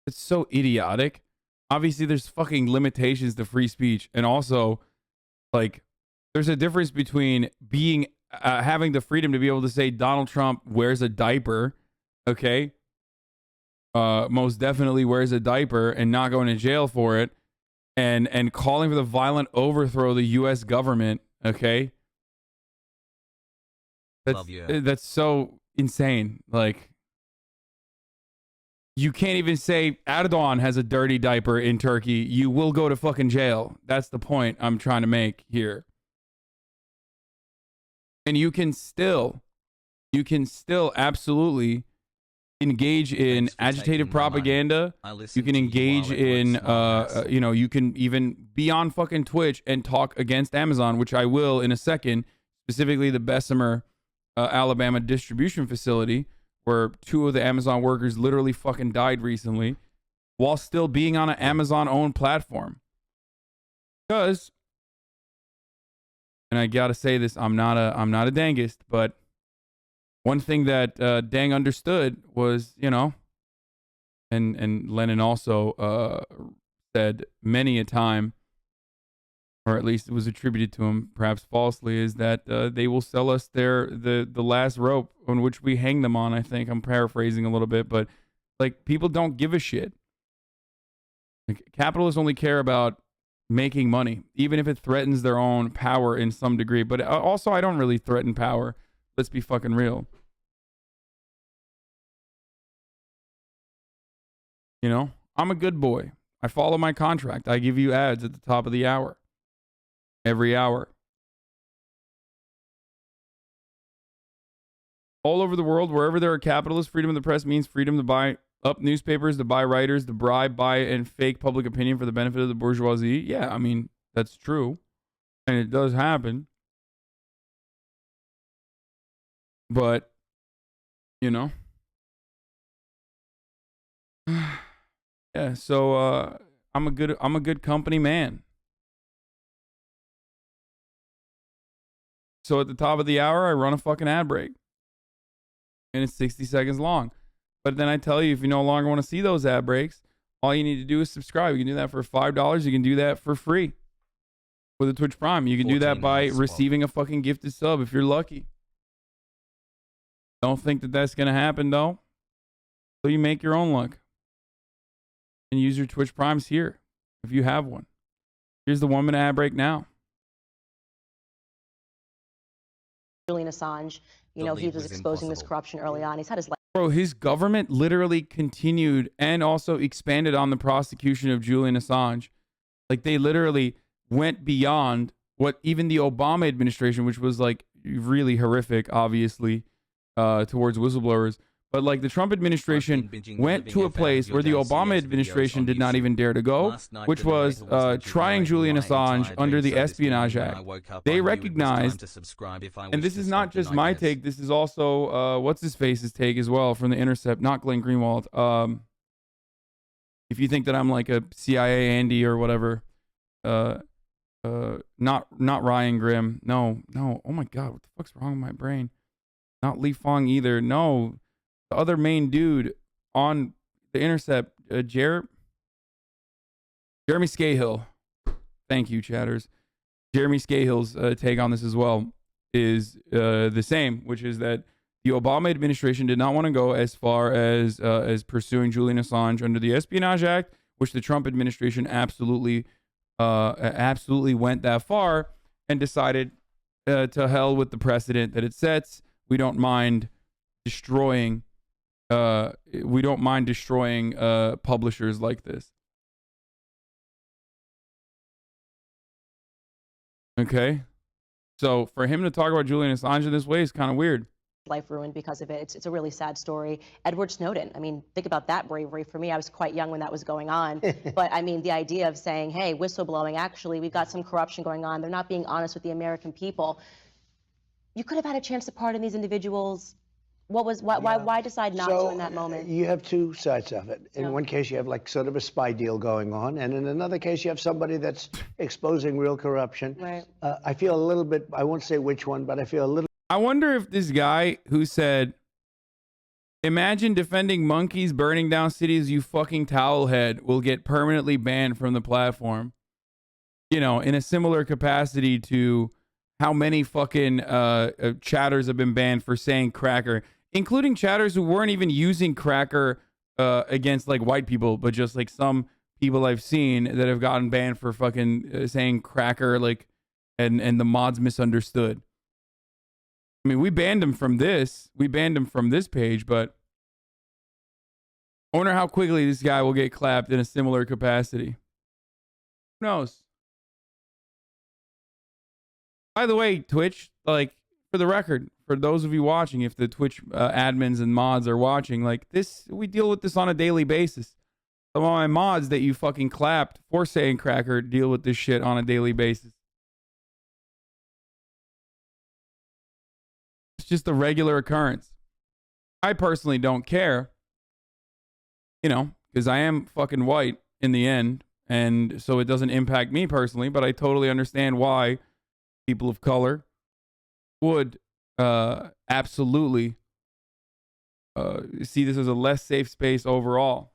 It's so idiotic. Obviously, there's fucking limitations to free speech, and also, like, there's a difference between being having the freedom to be able to say Donald Trump wears a diaper, okay? Most definitely wears a diaper and not going to jail for it, and calling for the violent overthrow of the U.S. government, okay? Love you. That's so insane. Like, you can't even say Erdogan has a dirty diaper in Turkey. You will go to fucking jail. That's the point I'm trying to make here. And you can still absolutely engage in Thanks for agitative taking my money. propaganda. I You listened can to engage while at work, in, smartass. you know, you can even be on fucking Twitch and talk against Amazon, which I will in a second, specifically the Bessemer, Alabama distribution facility, where 2 of the Amazon workers literally fucking died recently, while still being on an Amazon-owned platform. Because, and I gotta say this, I'm not a dangist, but one thing that Dang understood was, you know, and Lennon also said many a time, or at least it was attributed to him, perhaps falsely, is that they will sell us the last rope on which we hang them on. I think I'm paraphrasing a little bit, but like, people don't give a shit. Like, capitalists only care about making money, even if it threatens their own power in some degree. But also, I don't really threaten power. Let's be fucking real. You know, I'm a good boy. I follow my contract. I give you ads at the top of the hour. Every hour. All over the world, wherever there are capitalists, freedom of the press means freedom to buy up newspapers, to buy writers, to bribe, buy, and fake public opinion for the benefit of the bourgeoisie. Yeah, I mean, that's true. And it does happen. But, you know. Yeah, so I'm a good company man. So at the top of the hour, I run a fucking ad break. And it's 60 seconds long. But then I tell you, if you no longer want to see those ad breaks, all you need to do is subscribe. You can do that for $5. You can do that for free with a Twitch Prime. You can do that by receiving a fucking gifted sub if you're lucky. Don't think that that's going to happen, though. So you make your own luck. And use your Twitch Primes here if you have one. Here's the 1-minute ad break now. Julian Assange, you know, he was exposing this corruption early on. He's had his life. Bro, his government literally continued and also expanded on the prosecution of Julian Assange. Like, they literally went beyond what even the Obama administration, which was like really horrific, obviously, towards whistleblowers. But like, the Trump administration went to a place where the Obama administration did not even dare to go, which was trying Julian Assange under the Espionage Act. They recognized, and this is not just my take, this is also what's his face's take as well from The Intercept, not Glenn Greenwald. If you think that I'm like a CIA Andy or whatever, not Ryan Grimm, no, oh my God, what the fuck's wrong with my brain? Not Lee Fong either, no. The other main dude on The Intercept, Jeremy Scahill. Thank you, chatters. Jeremy Scahill's take on this as well is the same, which is that the Obama administration did not want to go as far as pursuing Julian Assange under the Espionage Act, which the Trump administration absolutely went that far, and decided to hell with the precedent that it sets. We don't mind destroying. We don't mind destroying publishers like this. Okay, so for him to talk about Julian Assange in this way is kind of weird. Life ruined because of it. It's a really sad story. Edward Snowden. I mean, think about that bravery. For me, I was quite young when that was going on. But I mean, the idea of saying, hey, whistleblowing, actually, we've got some corruption going on. They're not being honest with the American people. You could have had a chance to pardon these individuals. Why decide not to in that moment? You have two sides of it. In one case, you have like sort of a spy deal going on, and in another case, you have somebody that's exposing real corruption. Right. I feel a little bit, I won't say which one, but I feel a little. I wonder if this guy who said, imagine defending monkeys burning down cities, you fucking towelhead, will get permanently banned from the platform. You know, in a similar capacity to how many fucking chatters have been banned for saying cracker, including chatters who weren't even using cracker against like white people, but just like some people I've seen that have gotten banned for fucking saying cracker, like, and the mods misunderstood. I mean, we banned him from this. We banned him from this page, but I wonder how quickly this guy will get clapped in a similar capacity. Who knows? By the way, Twitch, like, for the record, for those of you watching, if the Twitch admins and mods are watching, like this, we deal with this on a daily basis. Some of my mods that you fucking clapped for saying cracker deal with this shit on a daily basis. It's just a regular occurrence. I personally don't care, you know, because I am fucking white in the end, and so it doesn't impact me personally, but I totally understand why people of color would absolutely see this as a less safe space overall.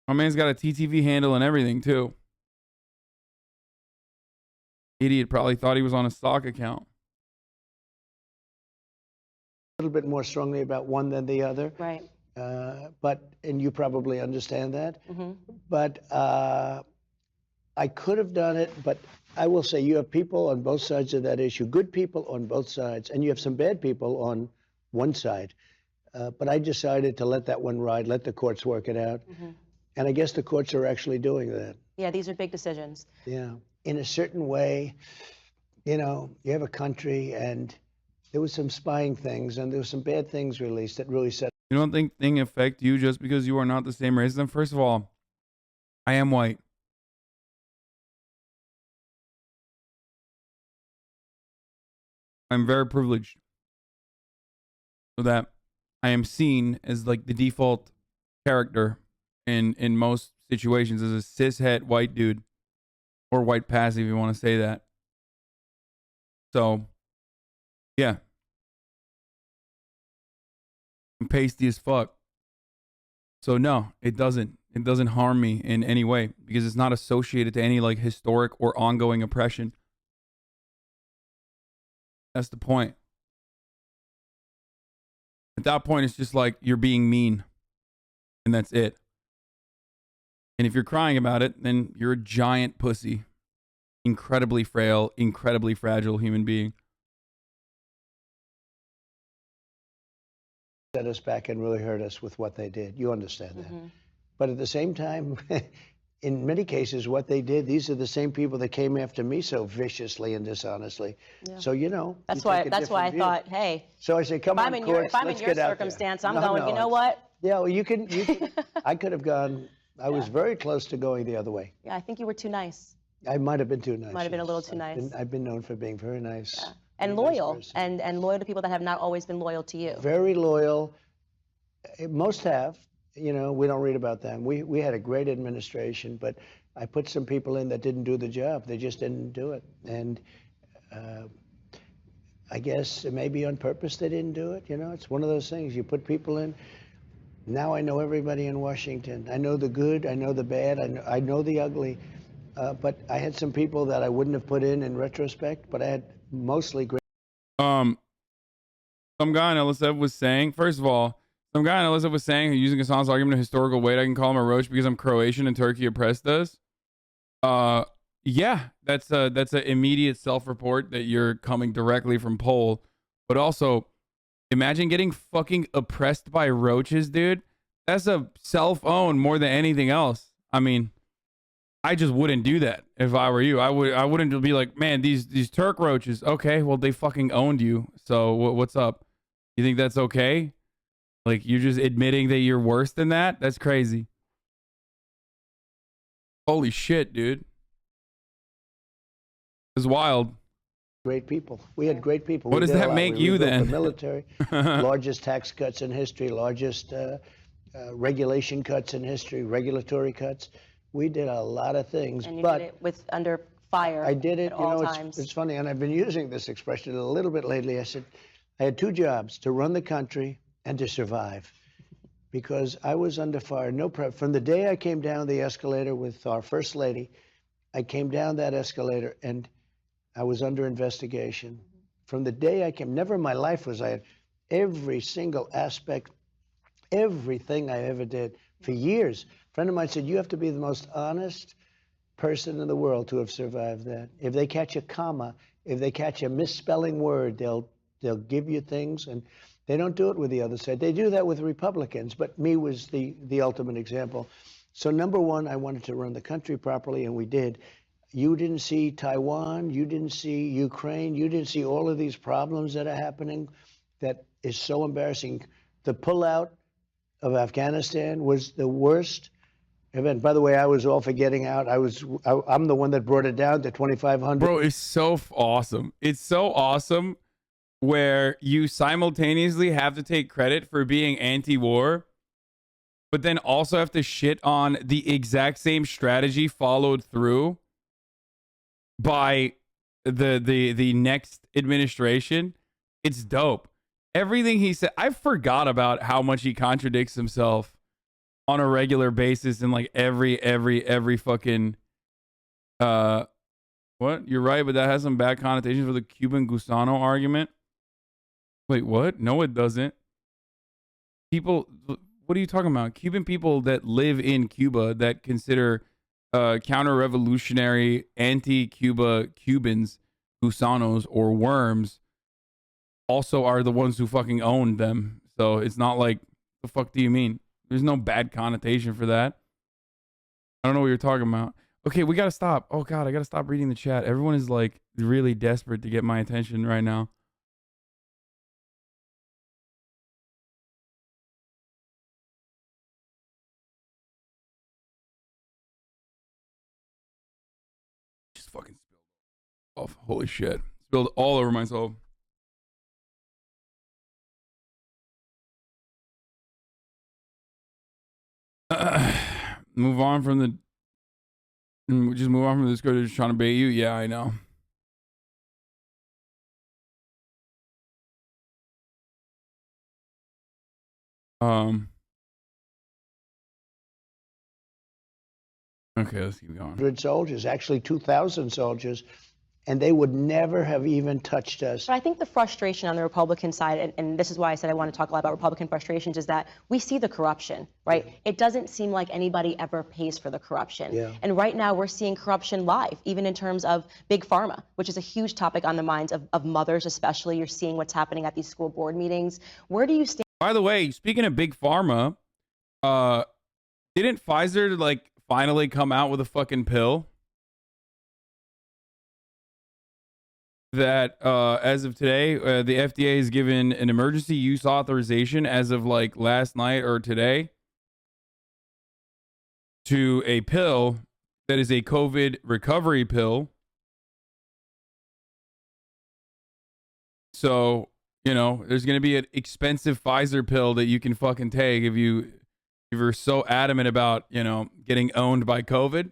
My man's got a TTV handle and everything too. Idiot probably thought he was on a stock account. A little bit more strongly about one than the other. Right. And you probably understand that. Mm-hmm. But I could have done it, but I will say you have people on both sides of that issue, good people on both sides, and you have some bad people on one side. But I decided to let that one ride, let the courts work it out. Mm-hmm. And I guess the courts are actually doing that. Yeah, these are big decisions. Yeah. In a certain way, you know, you have a country and there was some spying things and there were some bad things released that really set. You don't think things affect you just because you are not the same race as them? First of all, I am white. I'm very privileged so that I am seen as like the default character in most situations as a cishet white dude or white passive if you want to say that. So, yeah. I'm pasty as fuck. So no, it doesn't harm me in any way because it's not associated to any like historic or ongoing oppression. That's the point. At that point, it's just like you're being mean. And that's it. And if you're crying about it, then you're a giant pussy. Incredibly frail, incredibly fragile human being. Set us back and really hurt us with what they did. You understand that. Mm-hmm. But at the same time, in many cases, what they did, these are the same people that came after me so viciously and dishonestly. Yeah. So, you know. That's why I thought, hey. So I say, come on, courts, if I'm in your circumstance, I'm going, you know what? Yeah, well, you can I could have gone, I was very close to going the other way. Yeah, I think you were too nice. I might have been too nice. Might have been a little too nice. I've been known for being very nice. Yeah. And loyal, and loyal to people that have not always been loyal to you. Very loyal. Most have. You know, we don't read about them. We had a great administration, but I put some people in that didn't do the job. They just didn't do it. And I guess maybe on purpose they didn't do it. You know, it's one of those things. You put people in. Now I know everybody in Washington. I know the good. I know the bad. I know the ugly. But I had some people that I wouldn't have put in retrospect, but I had mostly great. Some guy in LSF was saying, first of all, some guy in LSF was saying, using Hasan's argument of historical weight, I can call him a roach because I'm Croatian and Turkey oppressed us. Yeah, that's an immediate self-report that you're coming directly from Pole. But also, imagine getting fucking oppressed by roaches, dude. That's a self-own more than anything else. I mean, I just wouldn't do that if I were you. I wouldn't be like, man, these Turk roaches. Okay, well they fucking owned you. So what's up? You think that's okay? Like you're just admitting that you're worse than that? That's crazy. Holy shit, dude. It's wild. Great people. We had great people. What We does did a that lot. make We you rebuilt then? The military, largest tax cuts in history, largest regulation cuts in history, regulatory cuts. We did a lot of things, And you but did it with under fire. I did it. At You all know, times. it's funny, and I've been using this expression a little bit lately. I said, I had two jobs: to run the country and to survive, because I was under fire. No prep. From the day I came down the escalator with our first lady, I came down that escalator and I was under investigation. From the day I came, never in my life was I had every single aspect, everything I ever did for years. A friend of mine said, you have to be the most honest person in the world to have survived that. If they catch a comma, if they catch a misspelling word, they'll give you things, and they don't do it with the other side. They do that with Republicans, but me was the ultimate example. So number one, I wanted to run the country properly, and we did. You didn't see Taiwan, you didn't see Ukraine, you didn't see all of these problems that are happening that is so embarrassing. The pullout of Afghanistan was the worst event. By the way, I was all for getting out. I'm the one that brought it down to 2,500. Bro, it's so awesome. It's so awesome where you simultaneously have to take credit for being anti-war, but then also have to shit on the exact same strategy followed through by the next administration. It's dope. Everything he said, I forgot about how much he contradicts himself on a regular basis in like every fucking what? You're right, but that has some bad connotations for the Cuban Gusano argument. Wait, what? No, it doesn't. People, what are you talking about? Cuban people that live in Cuba that consider counter-revolutionary, anti-Cuba Cubans, Gusanos, or worms also are the ones who fucking owned them. So it's not like, the fuck do you mean? There's no bad connotation for that. I don't know what you're talking about. Okay, we gotta stop. Oh god, I gotta stop reading the chat. Everyone is like really desperate to get my attention right now. Just fucking spilled off. Holy shit. Spilled all over myself. Move on from the just move on from this guy just trying to bait you. Yeah, I know. Okay, let's keep going. 100 soldiers, actually 2,000 soldiers, and they would never have even touched us. But I think the frustration on the Republican side, and this is why I said I want to talk a lot about Republican frustrations, is that we see the corruption, right? Yeah. It doesn't seem like anybody ever pays for the corruption. Yeah. And right now we're seeing corruption live, even in terms of big pharma, which is a huge topic on the minds of mothers especially. You're seeing what's happening at these school board meetings. Where do you stand? By the way, speaking of big pharma, didn't Pfizer like finally come out with a fucking pill that as of today, the FDA has given an emergency use authorization as of like last night or today to a pill that is a COVID recovery pill. So, you know, there's going to be an expensive Pfizer pill that you can fucking take if you're so adamant about, you know, getting owned by COVID.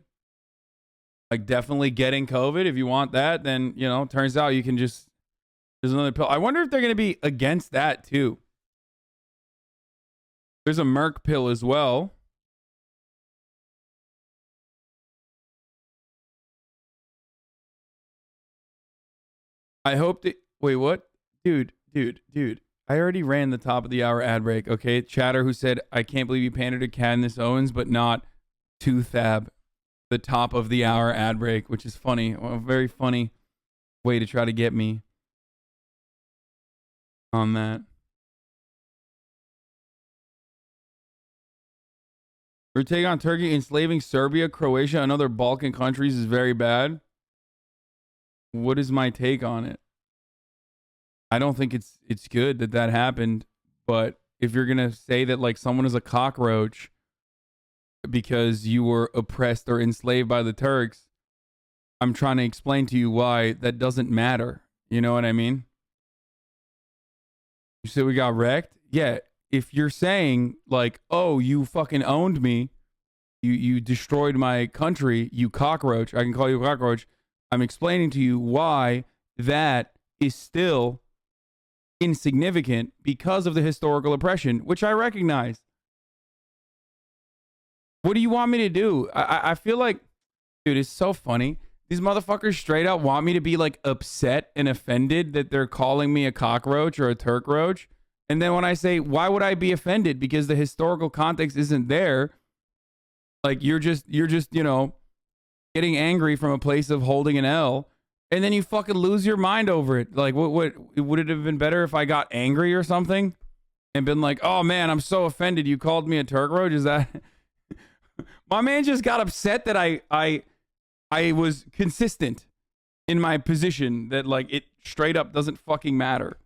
Like definitely getting COVID. If you want that, then, you know, turns out you can just, there's another pill. I wonder if they're going to be against that too. There's a Merck pill as well. I hope that, wait, what? Dude. I already ran the top of the hour ad break. Okay. Chatter who said, I can't believe you pandered to Candace Owens, but not to Thab. the top of the hour ad break, which is funny. A very funny way to try to get me on that. Your take on Turkey enslaving Serbia, Croatia, and other Balkan countries is very bad. What is my take on it? I don't think it's good that that happened, but if you're gonna say that like someone is a cockroach because you were oppressed or enslaved by the Turks, I'm trying to explain to you why that doesn't matter. You know what I mean? You said we got wrecked? Yeah. If you're saying like, oh, you fucking owned me, you destroyed my country, you cockroach, I can call you a cockroach. I'm explaining to you why that is still insignificant because of the historical oppression, which I recognize. What do you want me to do? I feel like, dude, it's so funny. These motherfuckers straight up want me to be like upset and offended that they're calling me a cockroach or a Turk roach. And then when I say, why would I be offended? Because the historical context isn't there. Like you're just, you know, getting angry from a place of holding an L. And then you fucking lose your mind over it. Like what would it have been better if I got angry or something and been like, oh man, I'm so offended. You called me a Turk roach. Is that my man just got upset that I was consistent in my position that like it straight up doesn't fucking matter.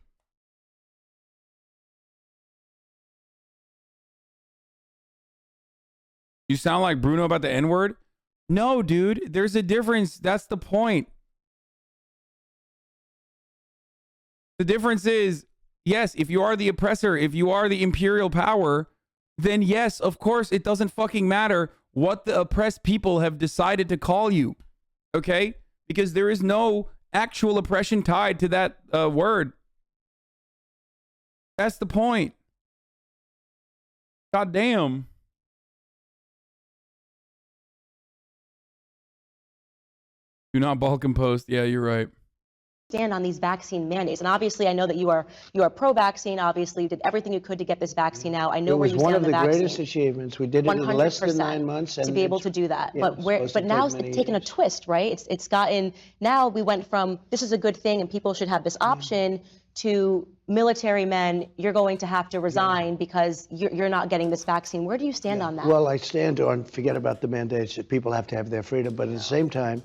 You sound like Bruno about the N-word? No, dude, there's a difference. That's the point. The difference is, yes, if you are the oppressor, if you are the imperial power, then yes, of course, it doesn't fucking matter what the oppressed people have decided to call you. Okay? Because there is no actual oppression tied to that word. That's the point. God damn. Do not Balkan post. Yeah, you're right. Stand on these vaccine mandates, and obviously I know that you are pro-vaccine. Obviously, you did everything you could to get this vaccine out. I know where you stand on the vaccine. It was one of the greatest achievements. We did it in less than 9 months, and to be able to do that. Yeah, but now it's taken a twist, right? It's gotten, now we went from this is a good thing and people should have this option to military men, you're going to have to resign because you're not getting this vaccine. Where do you stand on that? Well, I stand on forget about the mandates. People have to have their freedom, but at the same time,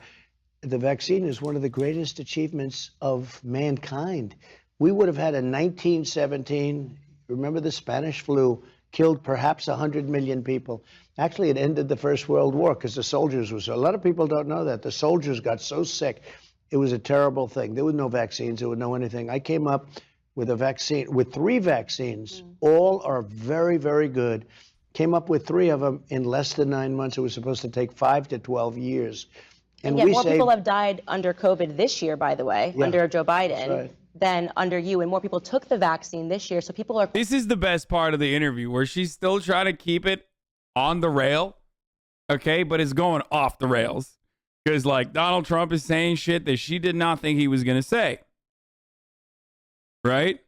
the vaccine is one of the greatest achievements of mankind. We would have had in 1917, remember the Spanish flu, killed perhaps 100 million people. Actually, it ended the First World War because the soldiers were so, a lot of people don't know that. The soldiers got so sick. It was a terrible thing. There were no vaccines. There was no anything. I came up with a vaccine, with 3 vaccines. All are very, very good. Came up with 3 of them in less than 9 months. It was supposed to take 5 to 12 years. And yet more people have died under COVID this year, by the way, under Joe Biden, than under you. And more people took the vaccine this year. So people are... This is the best part of the interview, where she's still trying to keep it on the rail, okay? But it's going off the rails. Because, like, Donald Trump is saying shit that she did not think he was going to say. Right?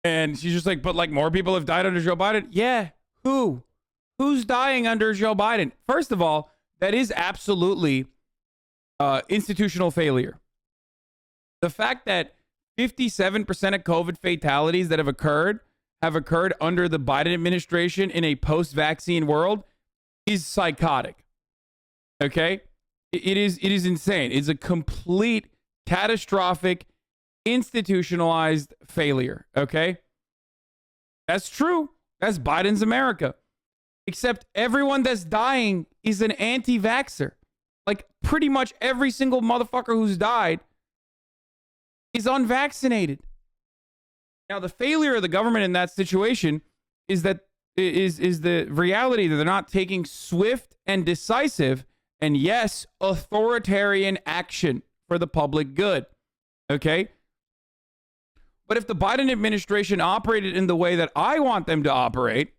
And she's just like, but, like, more people have died under Joe Biden? Yeah. Who? Who's dying under Joe Biden? First of all, that is absolutely institutional failure. The fact that 57% of COVID fatalities that have occurred under the Biden administration in a post-vaccine world is psychotic. Okay? It is insane. It's a complete catastrophic institutionalized failure. Okay? That's true. That's Biden's America. Except everyone that's dying is an anti-vaxxer. Like pretty much every single motherfucker who's died is unvaccinated. Now, the failure of the government in that situation is that is the reality that they're not taking swift and decisive and, yes, authoritarian action for the public good. Okay? But if the Biden administration operated in the way that I want them to operate,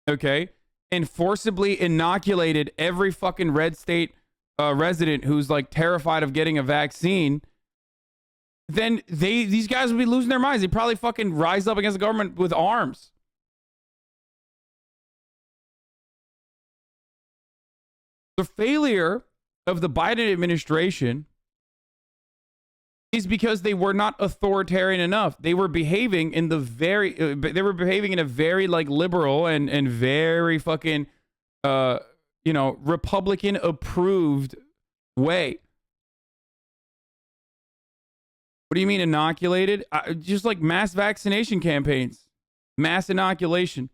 okay, and forcibly inoculated every fucking red state resident who's like terrified of getting a vaccine, then these guys would be losing their minds. They'd probably fucking rise up against the government with arms. The failure of the Biden administration is because they were not authoritarian enough. They were behaving in a very like liberal and very fucking Republican approved way. What do you mean inoculated? Just like mass vaccination campaigns, mass inoculation.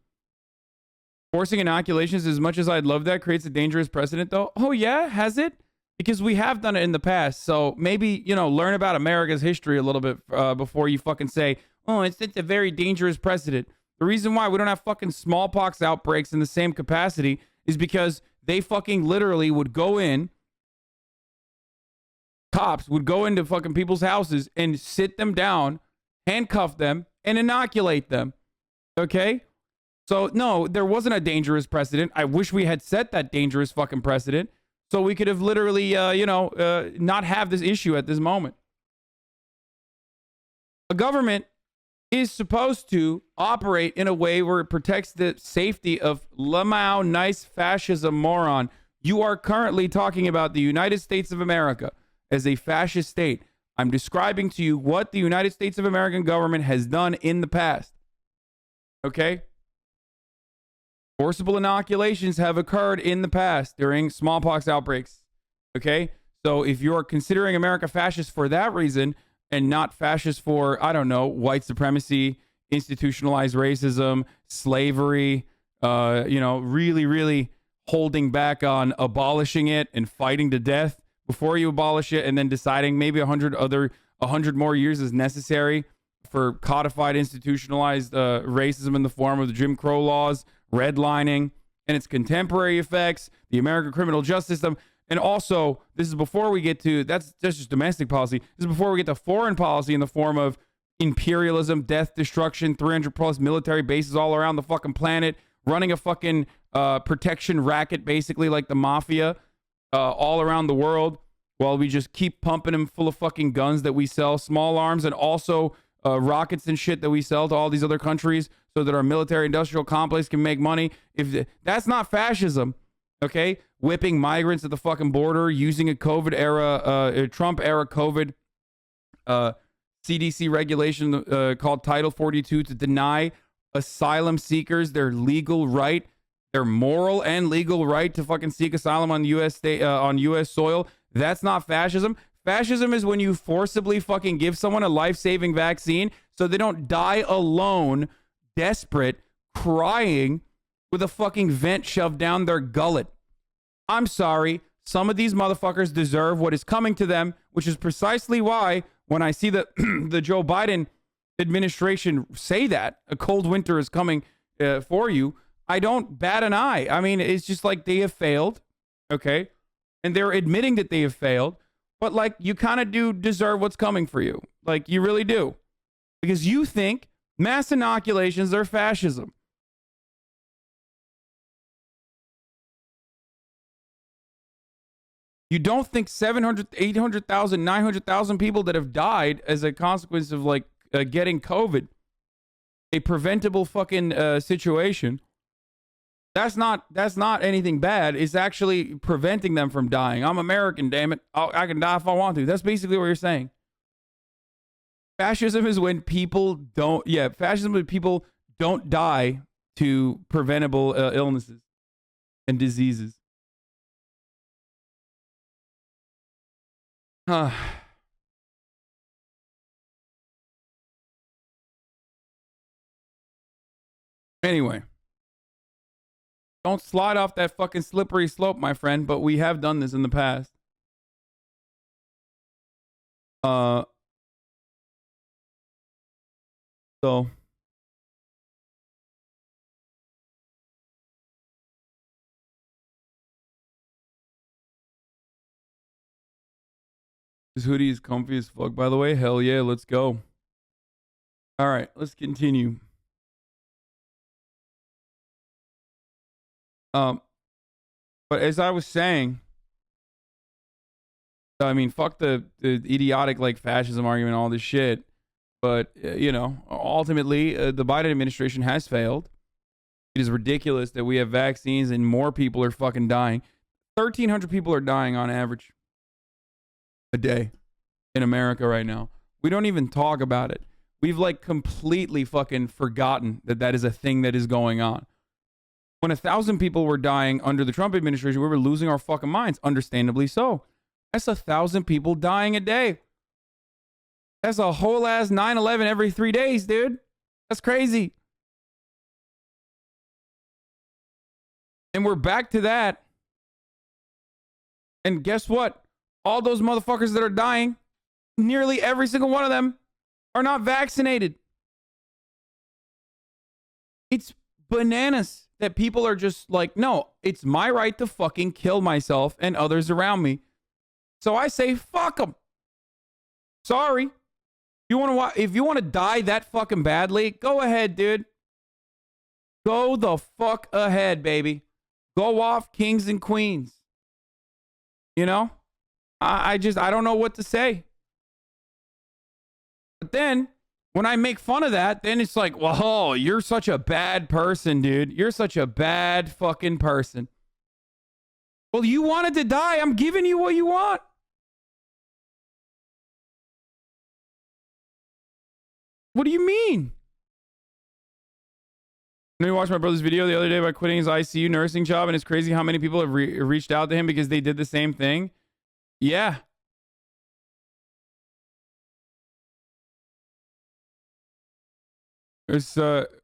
Forcing inoculations, as much as I'd love that, creates a dangerous precedent though. Oh yeah, has it? Because we have done it in the past. So maybe, learn about America's history a little bit before you fucking say, oh, it's a very dangerous precedent. The reason why we don't have fucking smallpox outbreaks in the same capacity is because they fucking literally would go in, cops would go into fucking people's houses and sit them down, handcuff them, and inoculate them. Okay? So, no, there wasn't a dangerous precedent. I wish we had set that dangerous fucking precedent so we could have literally, not have this issue at this moment. A government is supposed to operate in a way where it protects the safety of Lamau, nice fascism moron. You are currently talking about the United States of America as a fascist state. I'm describing to you what the United States of American government has done in the past. Okay? Forcible inoculations have occurred in the past during smallpox outbreaks. Okay? So if you're considering America fascist for that reason and not fascist for, I don't know, white supremacy, institutionalized racism, slavery, really, really holding back on abolishing it and fighting to death before you abolish it and then deciding maybe 100 more years is necessary for codified institutionalized racism in the form of the Jim Crow laws, redlining, and its contemporary effects, the American criminal justice system. And also, this is before we get to, that's just domestic policy. This is before we get to foreign policy in the form of imperialism, death, destruction, 300 plus military bases all around the fucking planet, running a fucking protection racket, basically like the mafia, all around the world, while we just keep pumping them full of fucking guns that we sell, small arms, and also rockets and shit that we sell to all these other countries so that our military industrial complex can make money. If that's not fascism, okay? Whipping migrants at the fucking border, using a COVID era, a Trump era COVID CDC regulation called Title 42 to deny asylum seekers their legal right, their moral and legal right to fucking seek asylum on U.S. soil. That's not fascism. Fascism is when you forcibly fucking give someone a life-saving vaccine so they don't die alone, desperate, crying, with a fucking vent shoved down their gullet. I'm sorry. Some of these motherfuckers deserve what is coming to them, which is precisely why when I see the Joe Biden administration say that a cold winter is coming for you, I don't bat an eye. I mean, it's just like they have failed, okay? And they're admitting that they have failed, but like you kind of do deserve what's coming for you. Like you really do. Because you think mass inoculations are fascism. You don't think 700, 800,000, 900,000 people that have died as a consequence of like getting COVID, a preventable fucking situation. That's not anything bad. It's actually preventing them from dying. I'm American, damn it. I can die if I want to. That's basically what you're saying. Fascism is when people don't, fascism is when people don't die to preventable illnesses and diseases. Anyway. Don't slide off that fucking slippery slope, my friend, but we have done this in the past. So this hoodie is comfy as fuck, by the way. Hell yeah, let's go. All right, let's continue. But as I was saying, I mean, fuck the idiotic like fascism argument, all this shit. But ultimately, the Biden administration has failed. It is ridiculous that we have vaccines and more people are fucking dying. 1,300 people are dying on average a day in America right now. We don't even talk about it. We've like completely fucking forgotten that that is a thing that is going on. When 1,000 people were dying under the Trump administration, we were losing our fucking minds, understandably so. That's 1,000 people dying a day. That's a whole ass 9/11 every 3 days, dude. That's crazy. And we're back to that. And guess what? All those motherfuckers that are dying, nearly every single one of them are not vaccinated. It's bananas that people are just like, no, it's my right to fucking kill myself and others around me. So I say, fuck them. Sorry. If you want to die that fucking badly, go ahead, dude. Go the fuck ahead, baby. Go off, kings and queens. You know? I don't know what to say. But then, when I make fun of that, then it's like, whoa, you're such a bad person, dude. You're such a bad fucking person. Well, you wanted to die. I'm giving you what you want. What do you mean? I watched my brother's video the other day about quitting his ICU nursing job, and it's crazy how many people have reached out to him because they did the same thing. Yeah. It's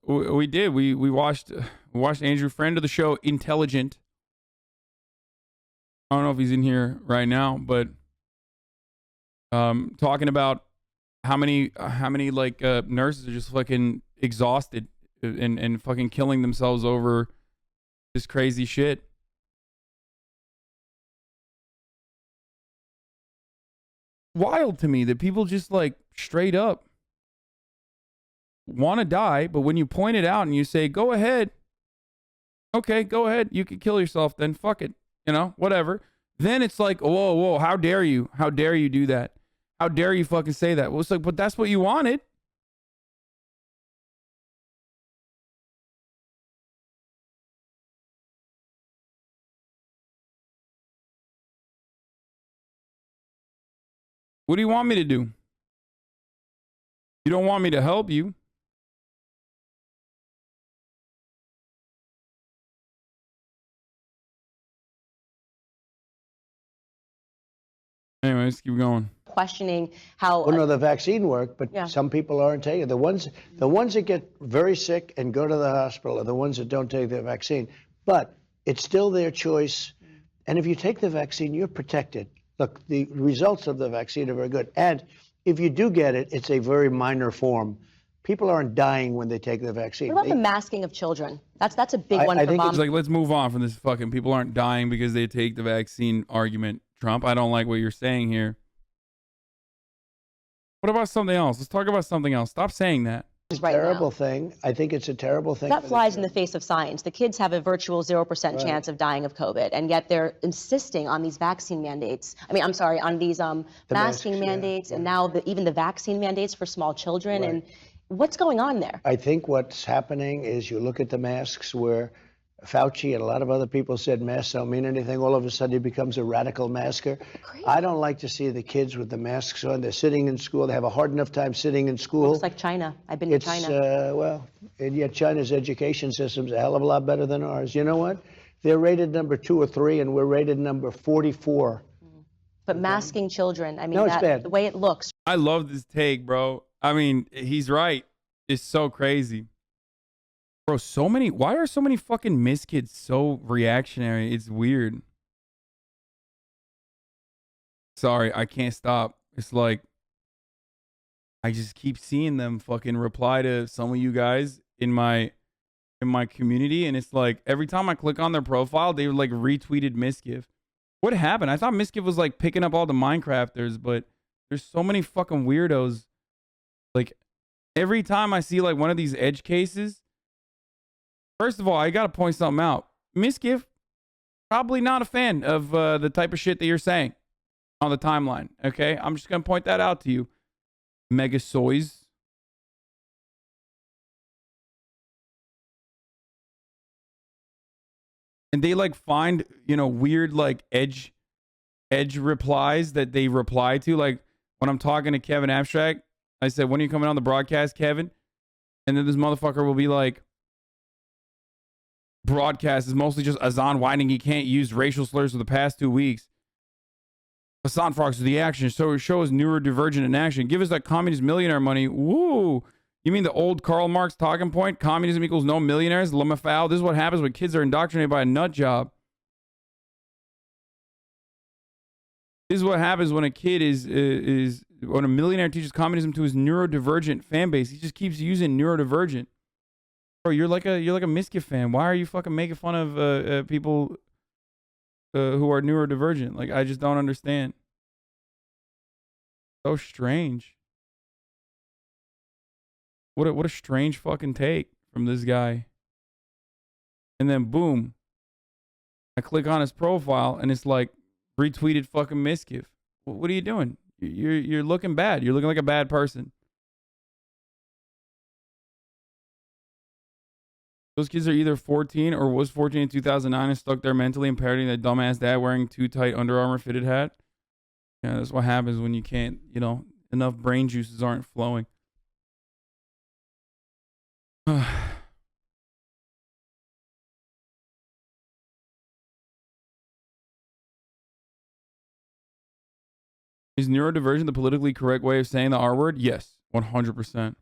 we did. We watched Andrew, friend of the show, Intelligent. I don't know if he's in here right now, but talking about how many like nurses are just fucking exhausted and fucking killing themselves over this crazy shit. Wild to me that people just like straight up want to die, but when you point it out and you say, go ahead, okay, go ahead, you can kill yourself, then fuck it, you know, whatever. Then it's like, whoa, how dare you do that? How dare you fucking say that? Well, it's like, but that's what you wanted. What do you want me to do? You don't want me to help you. Anyway, let's keep going. Questioning how. Well, no, the vaccine worked, but Yeah. some people aren't taking it. The ones that get very sick and go to the hospital are the ones that don't take the vaccine. But it's still their choice. And if you take the vaccine, you're protected. Look, the results of the vaccine are very good. And if you do get it, it's a very minor form. People aren't dying when they take the vaccine. What about the masking of children? That's a big one I for think moms. It's like, let's move on from this fucking people aren't dying because they take the vaccine argument. Trump, I don't like what you're saying here. What about something else? Let's talk about something else. Stop saying that. It's a right terrible now. thing. I think it's a terrible thing. That flies in the face of science. The kids have a virtual 0% Right. chance of dying of COVID, and yet they're insisting on these vaccine mandates. I mean, I'm sorry, on these masking masks, mandates, yeah. and now even the vaccine mandates for small children. Right. And what's going on there? I think what's happening is you look at the masks where Fauci and a lot of other people said masks don't mean anything. All of a sudden he becomes a radical masker. Crazy. I don't like to see the kids with the masks on. They're sitting in school. They have a hard enough time sitting in school. Looks like China. I've been to It's, China. well, and yet China's education system's a hell of a lot better than ours. You know what? They're rated number 2 or 3, and we're rated number 44. But masking children, I mean, No, it's bad. the way it looks. I love this take, bro. I mean, he's right. It's so crazy. Bro, why are so many fucking miskids so reactionary? It's weird. Sorry, I can't stop. It's like, I just keep seeing them fucking reply to some of you guys in my community, and it's like, every time I click on their profile, they like retweeted Misgive. What happened? I thought Misgive was like picking up all the Minecrafters, but there's so many fucking weirdos. Like, every time I see like one of these edge cases, first of all, I gotta point something out. Misgive, probably not a fan of the type of shit that you're saying on the timeline. Okay, I'm just gonna point that out to you. Megasoys. and they like find, you know, weird like edge replies that they reply to. Like when I'm talking to Kevin Abstract, I said, when are you coming on the broadcast, Kevin? And then this motherfucker will be like, broadcast is mostly just Hasan whining he can't use racial slurs for the past 2 weeks. Hasan Fox is the action. So show is neurodivergent in action. Give us that communist millionaire money. Woo. You mean the old Karl Marx talking point? Communism equals no millionaires? Lemafau. This is what happens when kids are indoctrinated by a nut job. This is what happens when a kid when a millionaire teaches communism to his neurodivergent fan base. He just keeps using neurodivergent. Bro, you're like a Miskiff fan. Why are you fucking making fun of people who are neurodivergent? Like, I just don't understand. So strange. What a strange fucking take from this guy. And then boom, I click on his profile and it's like retweeted fucking Miskiff. What are you doing? You're looking bad. You're looking like a bad person. Those kids are either 14 or was 14 in 2009 and stuck there mentally and parroting that dumbass dad wearing too tight Under Armour fitted hat. Yeah, that's what happens when you can't, you know, enough brain juices aren't flowing. Is neurodivergent the politically correct way of saying the R word? Yes, 100%.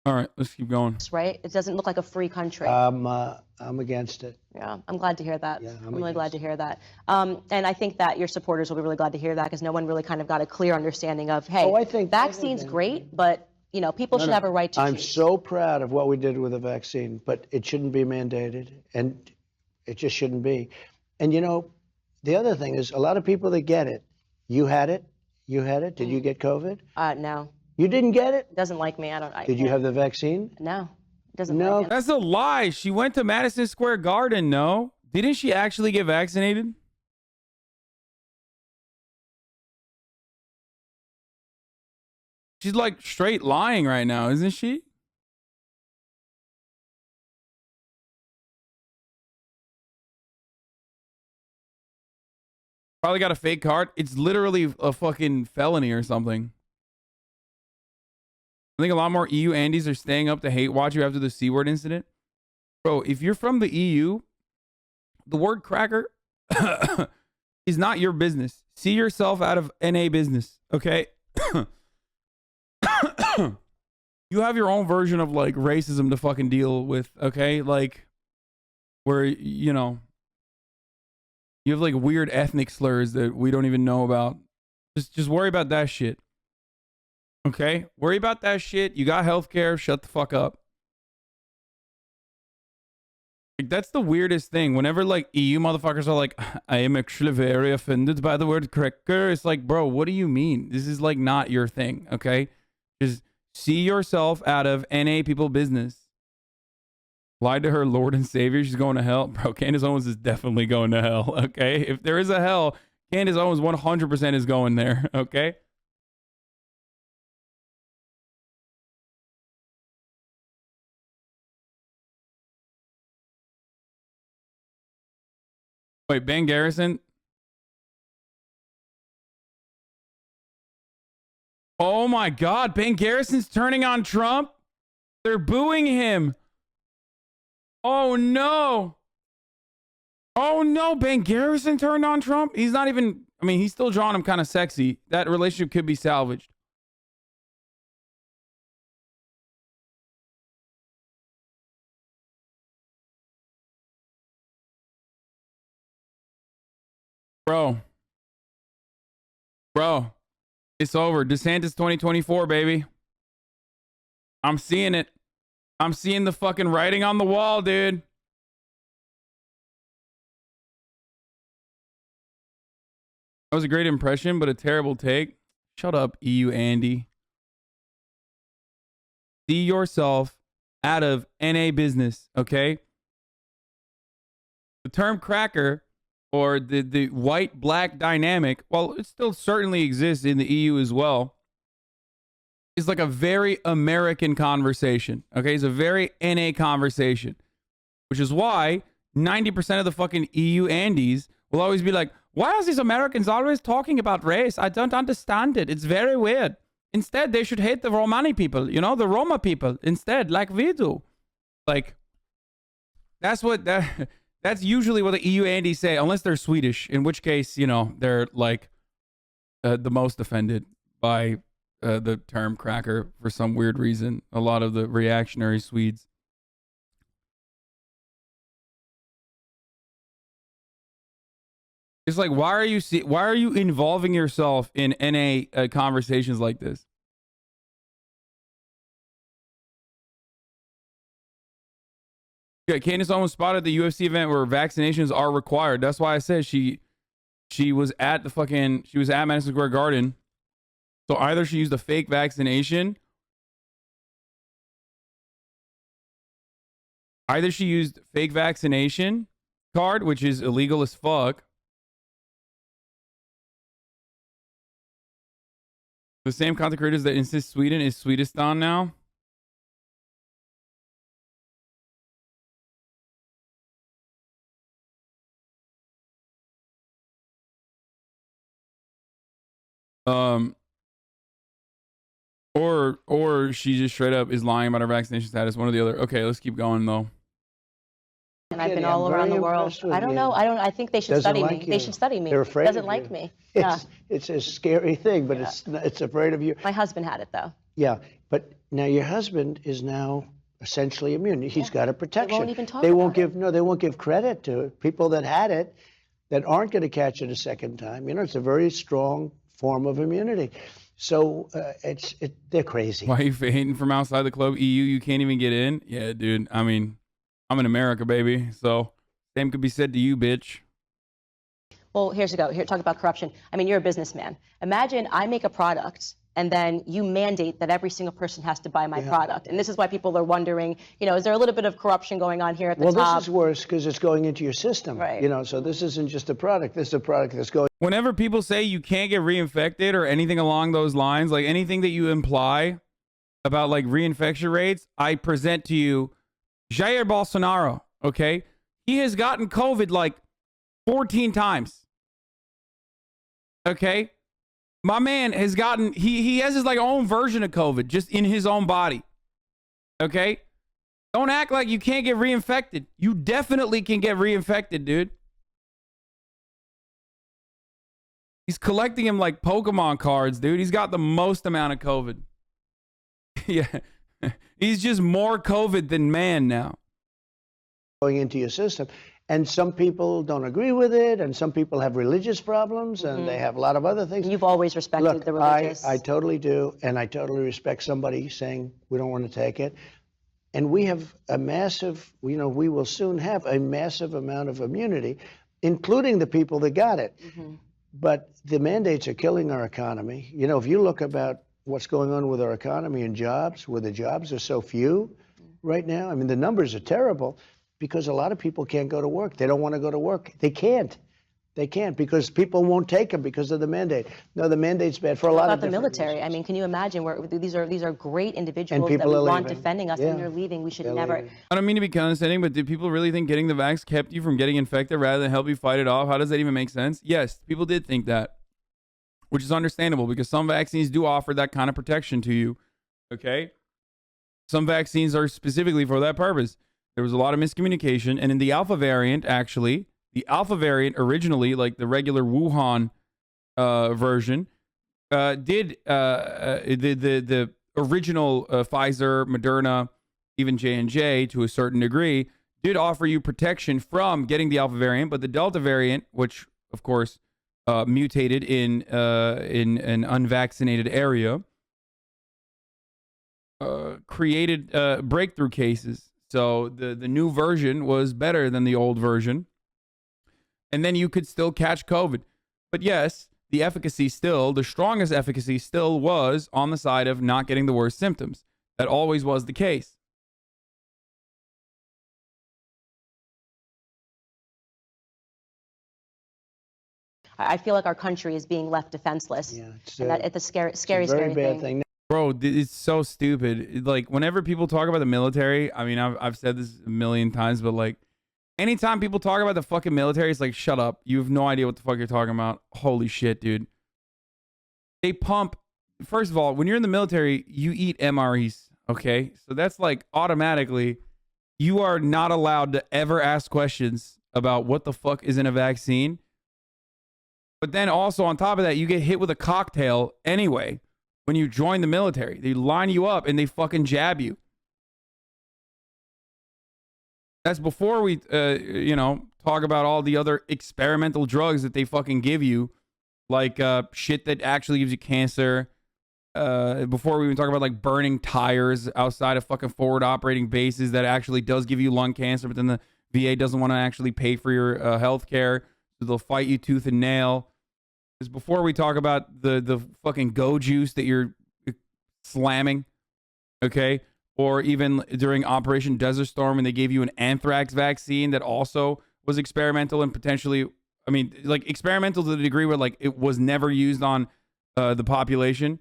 All right, let's keep going. Right? It doesn't look like a free country. I'm against it. Yeah, I'm glad to hear that. Yeah, I'm really glad to hear that. And I think that your supporters will be really glad to hear that because no one really kind of got a clear understanding of, hey, vaccine's great, but you know, people should have a right to choose. I'm so proud of what we did with the vaccine, but it shouldn't be mandated, and it just shouldn't be. And you know, the other thing is, a lot of people that get it, you had it. Did you get COVID? No. You didn't get it? Doesn't like me. Did you have the vaccine? No. Doesn't like him. That's a lie. She went to Madison Square Garden, no? Didn't she actually get vaccinated? She's like straight lying right now, isn't she? Probably got a fake card. It's literally a fucking felony or something. I think a lot more EU Andes are staying up to hate watch you after the C word incident. Bro, if you're from the EU, the word cracker is not your business. See yourself out of NA business, okay? You have your own version of like racism to fucking deal with, okay? Like where, you know, you have like weird ethnic slurs that we don't even know about. Just worry about that shit. Okay? Worry about that shit. You got healthcare. Shut the fuck up. Like, that's the weirdest thing. Whenever like EU motherfuckers are like, I am actually very offended by the word cracker. It's like, bro, what do you mean? This is like not your thing. Okay? Just see yourself out of NA people business. Lied to her Lord and Savior. She's going to hell. Bro, Candace Owens is definitely going to hell. Okay? If there is a hell, Candace Owens 100% is going there. Okay? Wait, Ben Garrison? Oh my God, Ben Garrison's turning on Trump? They're booing him. Oh no. Oh no, Ben Garrison turned on Trump? He's not even, I mean, he's still drawing him kind of sexy. That relationship could be salvaged. Bro, it's over. DeSantis 2024, baby. I'm seeing it. I'm seeing the fucking writing on the wall, dude. That was a great impression, but a terrible take. Shut up, EU Andy. See yourself out of NA business, okay? The term cracker or the white-black dynamic, while it still certainly exists in the EU as well, is like a very American conversation. Okay, it's a very NA conversation, which is why 90% of the fucking EU Andes will always be like, why are these Americans always talking about race? I don't understand it. It's very weird. Instead, they should hate the Romani people, you know, the Roma people instead, like we do. Like, that's usually what the EU Andes say, unless they're Swedish, in which case, you know, they're like the most offended by the term cracker for some weird reason. A lot of the reactionary Swedes. It's like, why are you involving yourself in NA conversations like this? Yeah, Candace almost spotted the UFC event where vaccinations are required. That's why I said she was at Madison Square Garden. So either she used a fake vaccination, card, which is illegal as fuck. The same content creators that insist Sweden is Swedistan now. Or she just straight up is lying about her vaccination status. One or the other. Okay, let's keep going though. And I've been all around the world. I don't know. I think they should study me. They should study me. They're afraid doesn't of you. like me. Yeah. It's a scary thing, but it's afraid of you. My husband had it though. Yeah, but now your husband is now essentially immune. He's got a protection. They won't even talk They won't about give they won't give credit to people that had it that aren't going to catch it a second time. You know, it's a very strong form of immunity. So they're crazy. Why are you hating from outside the club? EU, you can't even get in? Yeah, dude. I mean, I'm in America, baby. So same could be said to you, bitch. Well, here's to go. Here, talk about corruption. I mean, you're a businessman. Imagine I make a product and then you mandate that every single person has to buy my product. And this is why people are wondering, you know, is there a little bit of corruption going on here at the top? Well, this is worse because it's going into your system. Right. You know, so this isn't just a product. This is a product that's going. Whenever people say you can't get reinfected or anything along those lines, like anything that you imply about like reinfection rates, I present to you Jair Bolsonaro, okay? He has gotten COVID like 14 times. Okay? My man has gotten, he has his like own version of COVID just in his own body. Okay? Don't act like you can't get reinfected. You definitely can get reinfected, dude. He's collecting him like Pokemon cards, dude. He's got the most amount of COVID. Yeah. He's just more COVID than man now. Going into your system. And some people don't agree with it, and some people have religious problems, and they have a lot of other things. You've always respected the religious. I totally do, and I totally respect somebody saying we don't want to take it. And we have a massive, you know, we will soon have a massive amount of immunity, including the people that got it. But the mandates are killing our economy. You know, if you look about what's going on with our economy and jobs, where the jobs are so few right now, I mean, the numbers are terrible. Because a lot of people can't go to work. They don't want to go to work. They can't. They can't because people won't take them because of the mandate. No, the mandate's bad for a lot of different military. reasons. I mean, can you imagine where these are great individuals and that we want leaving. defending us, and they're leaving. We should never. Leaving. I don't mean to be condescending, but did people really think getting the vax kept you from getting infected rather than help you fight it off? How does that even make sense? Yes, people did think that, which is understandable because some vaccines do offer that kind of protection to you. Okay? Some vaccines are specifically for that purpose. There was a lot of miscommunication, and in the alpha variant, actually, the alpha variant originally, like the regular Wuhan version, the original Pfizer, Moderna, even J&J to a certain degree, did offer you protection from getting the alpha variant, but the Delta variant, which of course mutated in an unvaccinated area, created breakthrough cases. So the new version was better than the old version. And then you could still catch COVID. But yes, the efficacy still, the strongest efficacy still was on the side of not getting the worst symptoms. That always was the case. I feel like our country is being left defenseless. Yeah, it's, and that it's a scary, it's scary, a very scary bad thing. thing. Bro, it's so stupid. Like, whenever people talk about the military, I mean, I've said this a million times, but like, anytime people talk about the fucking military, it's like, shut up. You have no idea what the fuck you're talking about. Holy shit, dude. They pump. First of all, when you're in the military, you eat MREs, okay? So that's like automatically, you are not allowed to ever ask questions about what the fuck is in a vaccine. But then also on top of that, you get hit with a cocktail anyway. When you join the military, they line you up and they fucking jab you. That's before we, talk about all the other experimental drugs that they fucking give you, like shit that actually gives you cancer. Before we even talk about like burning tires outside of fucking forward operating bases that actually does give you lung cancer, but then the VA doesn't want to actually pay for your health care, so they'll fight you tooth and nail. Is before we talk about the fucking go juice that you're slamming, okay? Or even during Operation Desert Storm when they gave you an anthrax vaccine that also was experimental and potentially, I mean, like experimental to the degree where like it was never used on the population.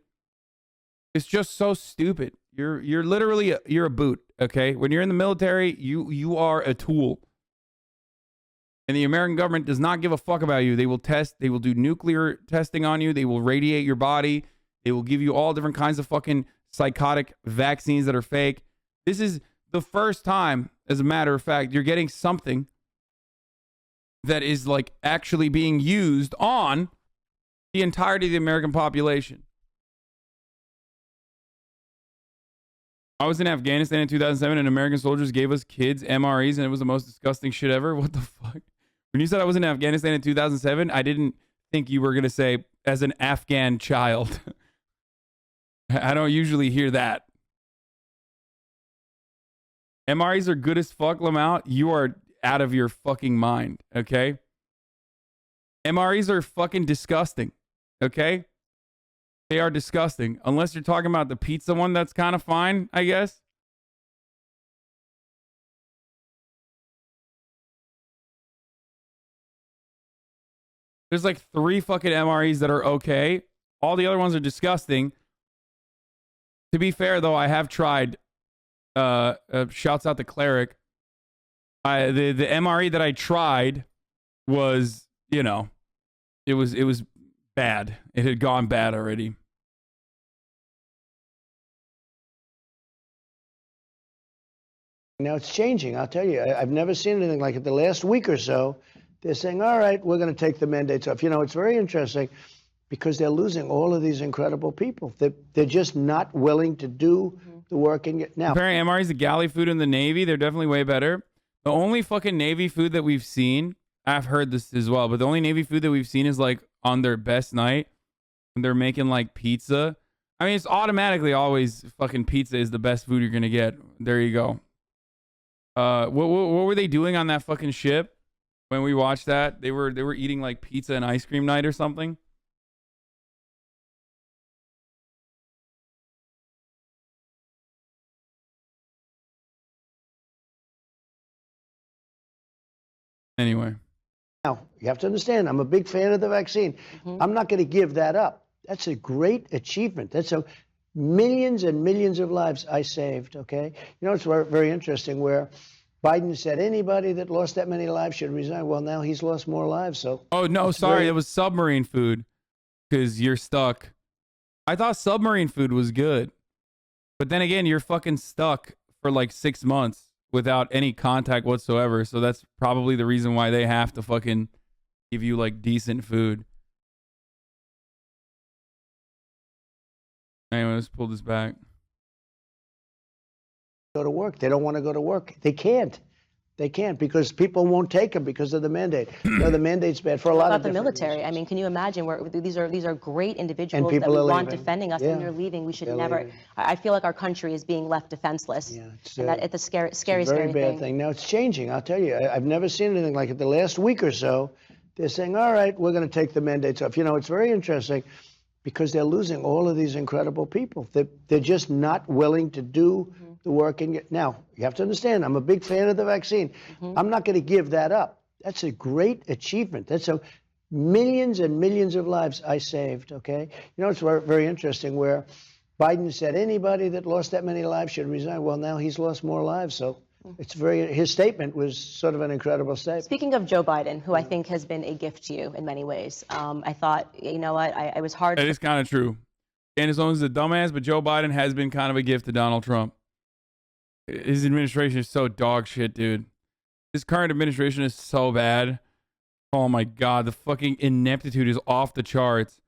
It's just so stupid. You're literally you're a boot, okay? When you're in the military, you are a tool. And the American government does not give a fuck about you. They will test. They will do nuclear testing on you. They will radiate your body. They will give you all different kinds of fucking psychotic vaccines that are fake. This is the first time, as a matter of fact, you're getting something that is like actually being used on the entirety of the American population. I was in Afghanistan in 2007 and American soldiers gave us kids MREs and it was the most disgusting shit ever. What the fuck? When you said I was in Afghanistan in 2007, I didn't think you were going to say as an Afghan child. I don't usually hear that. MREs are good as fuck, Lamau. You are out of your fucking mind, okay? MREs are fucking disgusting, okay? They are disgusting. Unless you're talking about the pizza one, that's kind of fine, I guess. There's like 3 fucking MREs that are okay. All the other ones are disgusting. To be fair, though, I have tried. Shouts out to Cleric. The MRE that I tried was, it was bad. It had gone bad already. Now it's changing. I'll tell you, I've never seen anything like it. The last week or so, they're saying, all right, we're going to take the mandates off. It's very interesting because they're losing all of these incredible people. They're just not willing to do the work. Now, comparing MREs to galley food in the Navy, they're definitely way better. The only fucking Navy food that we've seen, I've heard this as well, but the only Navy food that we've seen is like on their best night when they're making like pizza. I mean, it's automatically always fucking pizza is the best food you're going to get. There you go. What were they doing on that fucking ship when we watched that? They were eating like pizza and ice cream night or something. Anyway. Now, you have to understand, I'm a big fan of the vaccine. I'm not going to give that up. That's a great achievement. That's millions and millions of lives I saved, okay? It's very, very interesting where Biden said anybody that lost that many lives should resign. Well, now he's lost more lives, so. Oh, no, sorry. It was submarine food because you're stuck. I thought submarine food was good. But then again, you're fucking stuck for like 6 months without any contact whatsoever. So that's probably the reason why they have to fucking give you like decent food. Anyway, let's pull this back. Go to work. They don't want to go to work. They can't. They can't because people won't take them because of the mandate. The mandate's bad for a lot of the military. reasons. I mean, can you imagine where these are great individuals people that we are want leaving. defending us, and they're leaving. We should never. Leaving. I feel like our country is being left defenseless. Yeah, and that it's a scary, it's a very scary bad thing. Now it's changing. I'll tell you, I've never seen anything like it. The last week or so, they're saying, all right, we're going to take the mandates off. It's very interesting because they're losing all of these incredible people. They're just not willing to do the work. Now, you have to understand, I'm a big fan of the vaccine. I'm not going to give that up. That's a great achievement. That's Millions and millions of lives I saved, okay? You know, it's very interesting where Biden said anybody that lost that many lives should resign. Well, now he's lost more lives, so it's his statement was sort of an incredible statement. Speaking of Joe Biden, who I think has been a gift to you in many ways, I thought, you know what, I was hard. That is kind of true. Candace Owens is a dumbass, but Joe Biden has been kind of a gift to Donald Trump. His administration is so dog shit, dude. His current administration is so bad. Oh my God, the fucking ineptitude is off the charts.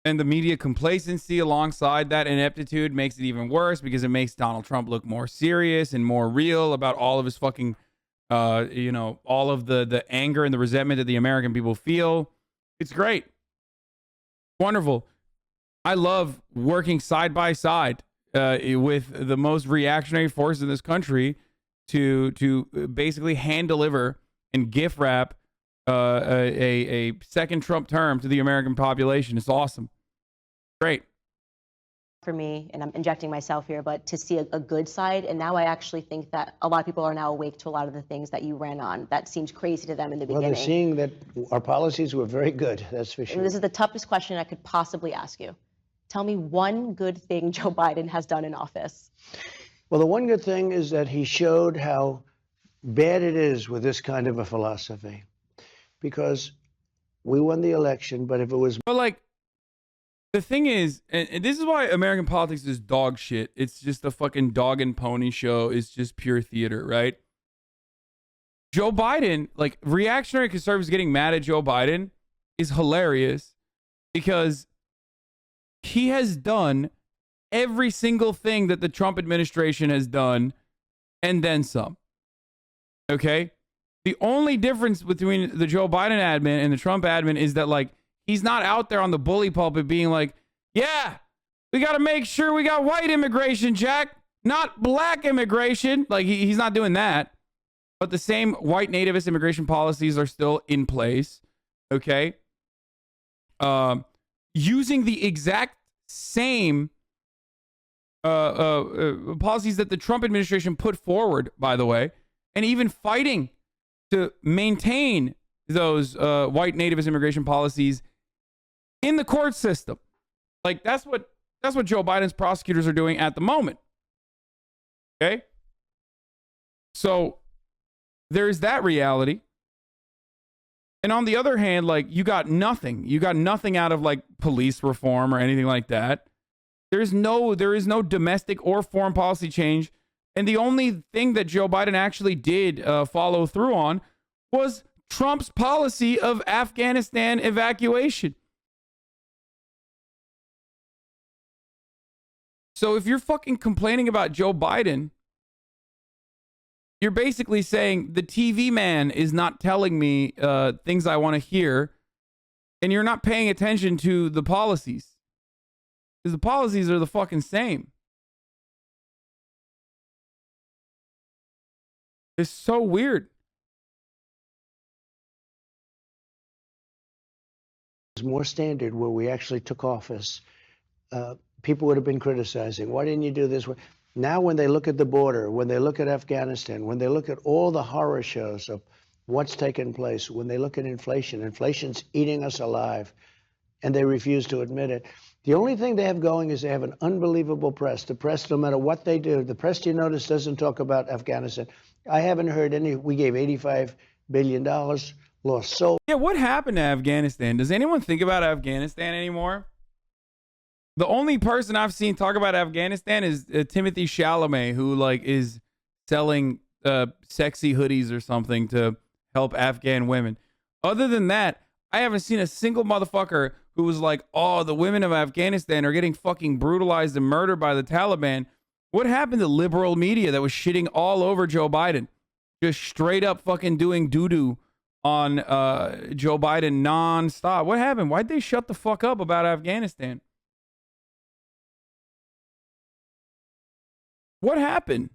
And the media complacency alongside that ineptitude makes it even worse because it makes Donald Trump look more serious and more real about all of his fucking, all of the anger and the resentment that the American people feel. It's great. Wonderful. I love working side by side with the most reactionary force in this country to basically hand deliver and gift wrap a second Trump term to the American population. It's awesome. Great. For me, and I'm injecting myself here, but to see a good side. And now I actually think that a lot of people are now awake to a lot of the things that you ran on. That seemed crazy to them in the beginning. Well, they're seeing that our policies were very good, that's for sure. This is the toughest question I could possibly ask you. Tell me one good thing Joe Biden has done in office. Well, the one good thing is that he showed how bad it is with this kind of a philosophy. Because we won the election, but if it was... But like, the thing is, and this is why American politics is dog shit. It's just a fucking dog and pony show. It's just pure theater, right? Joe Biden, like reactionary conservatives getting mad at Joe Biden is hilarious because he has done every single thing that the Trump administration has done and then some. Okay? The only difference between the Joe Biden admin and the Trump admin is that, like, he's not out there on the bully pulpit being like, yeah, we got to make sure we got white immigration, Jack, not black immigration. Like, he's not doing that. But the same white nativist immigration policies are still in place. Okay? Using the exact same policies that the Trump administration put forward, by the way, and even fighting to maintain those white nativist immigration policies in the court system. Like that's what Joe Biden's prosecutors are doing at the moment. Okay? So there's that reality. And on the other hand, like you got nothing. You got nothing out of like police reform or anything like that. There is no domestic or foreign policy change. And the only thing that Joe Biden actually did follow through on was Trump's policy of Afghanistan evacuation. So if you're fucking complaining about Joe Biden, you're basically saying the TV man is not telling me things I want to hear, and you're not paying attention to the policies. Because the policies are the fucking same. It's so weird. More standard where we actually took office, people would have been criticizing, why didn't you do this? Now when they look at the border, when they look at Afghanistan, when they look at all the horror shows of what's taken place, when they look at inflation, inflation's eating us alive, and they refuse to admit it. The only thing they have going is they have an unbelievable press. The press, no matter what they do, the press, you notice, doesn't talk about Afghanistan. I haven't heard any. We gave $85 billion, lost so. Yeah, what happened to Afghanistan? Does anyone think about Afghanistan anymore? The only person I've seen talk about Afghanistan is Timothy Chalamet, who like is selling sexy hoodies or something to help Afghan women. Other than that, I haven't seen a single motherfucker who was like, oh, the women of Afghanistan are getting fucking brutalized and murdered by the Taliban. What happened to liberal media that was shitting all over Joe Biden? Just straight up fucking doing doo-doo on Joe Biden nonstop. What happened? Why'd they shut the fuck up about Afghanistan? What happened?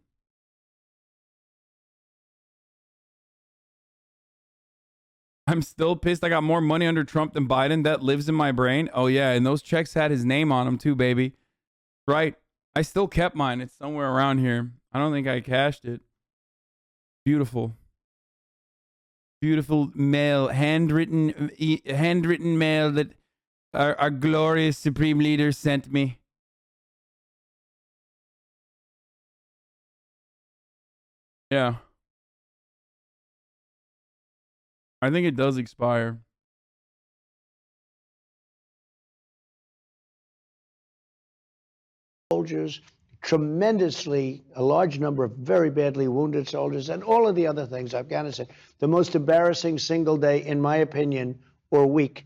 I'm still pissed I got more money under Trump than Biden. That lives in my brain. Oh, yeah. And those checks had his name on them, too, baby. Right. I still kept mine. It's somewhere around here. I don't think I cashed it. Beautiful. Beautiful mail, handwritten mail that our glorious supreme leader sent me. Yeah. I think it does expire. Soldiers, tremendously, a large number of very badly wounded soldiers, and all of the other things. Afghanistan, the most embarrassing single day, in my opinion, or week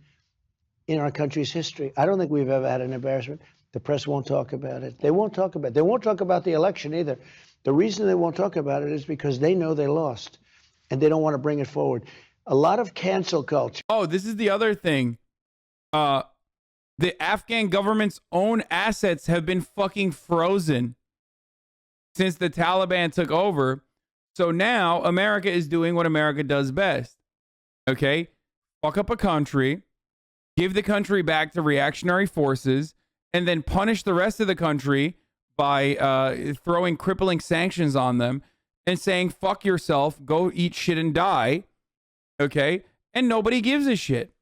in our country's history. I don't think we've ever had an embarrassment. The press won't talk about it. They won't talk about it. They won't talk about the election either. The reason they won't talk about it is because they know they lost, and they don't want to bring it forward. A lot of cancel culture. Oh, this is the other thing. The Afghan government's own assets have been fucking frozen since the Taliban took over. So now America is doing what America does best. Okay? Fuck up a country, give the country back to reactionary forces, and then punish the rest of the country by throwing crippling sanctions on them and saying, fuck yourself, go eat shit and die. Okay? And nobody gives a shit.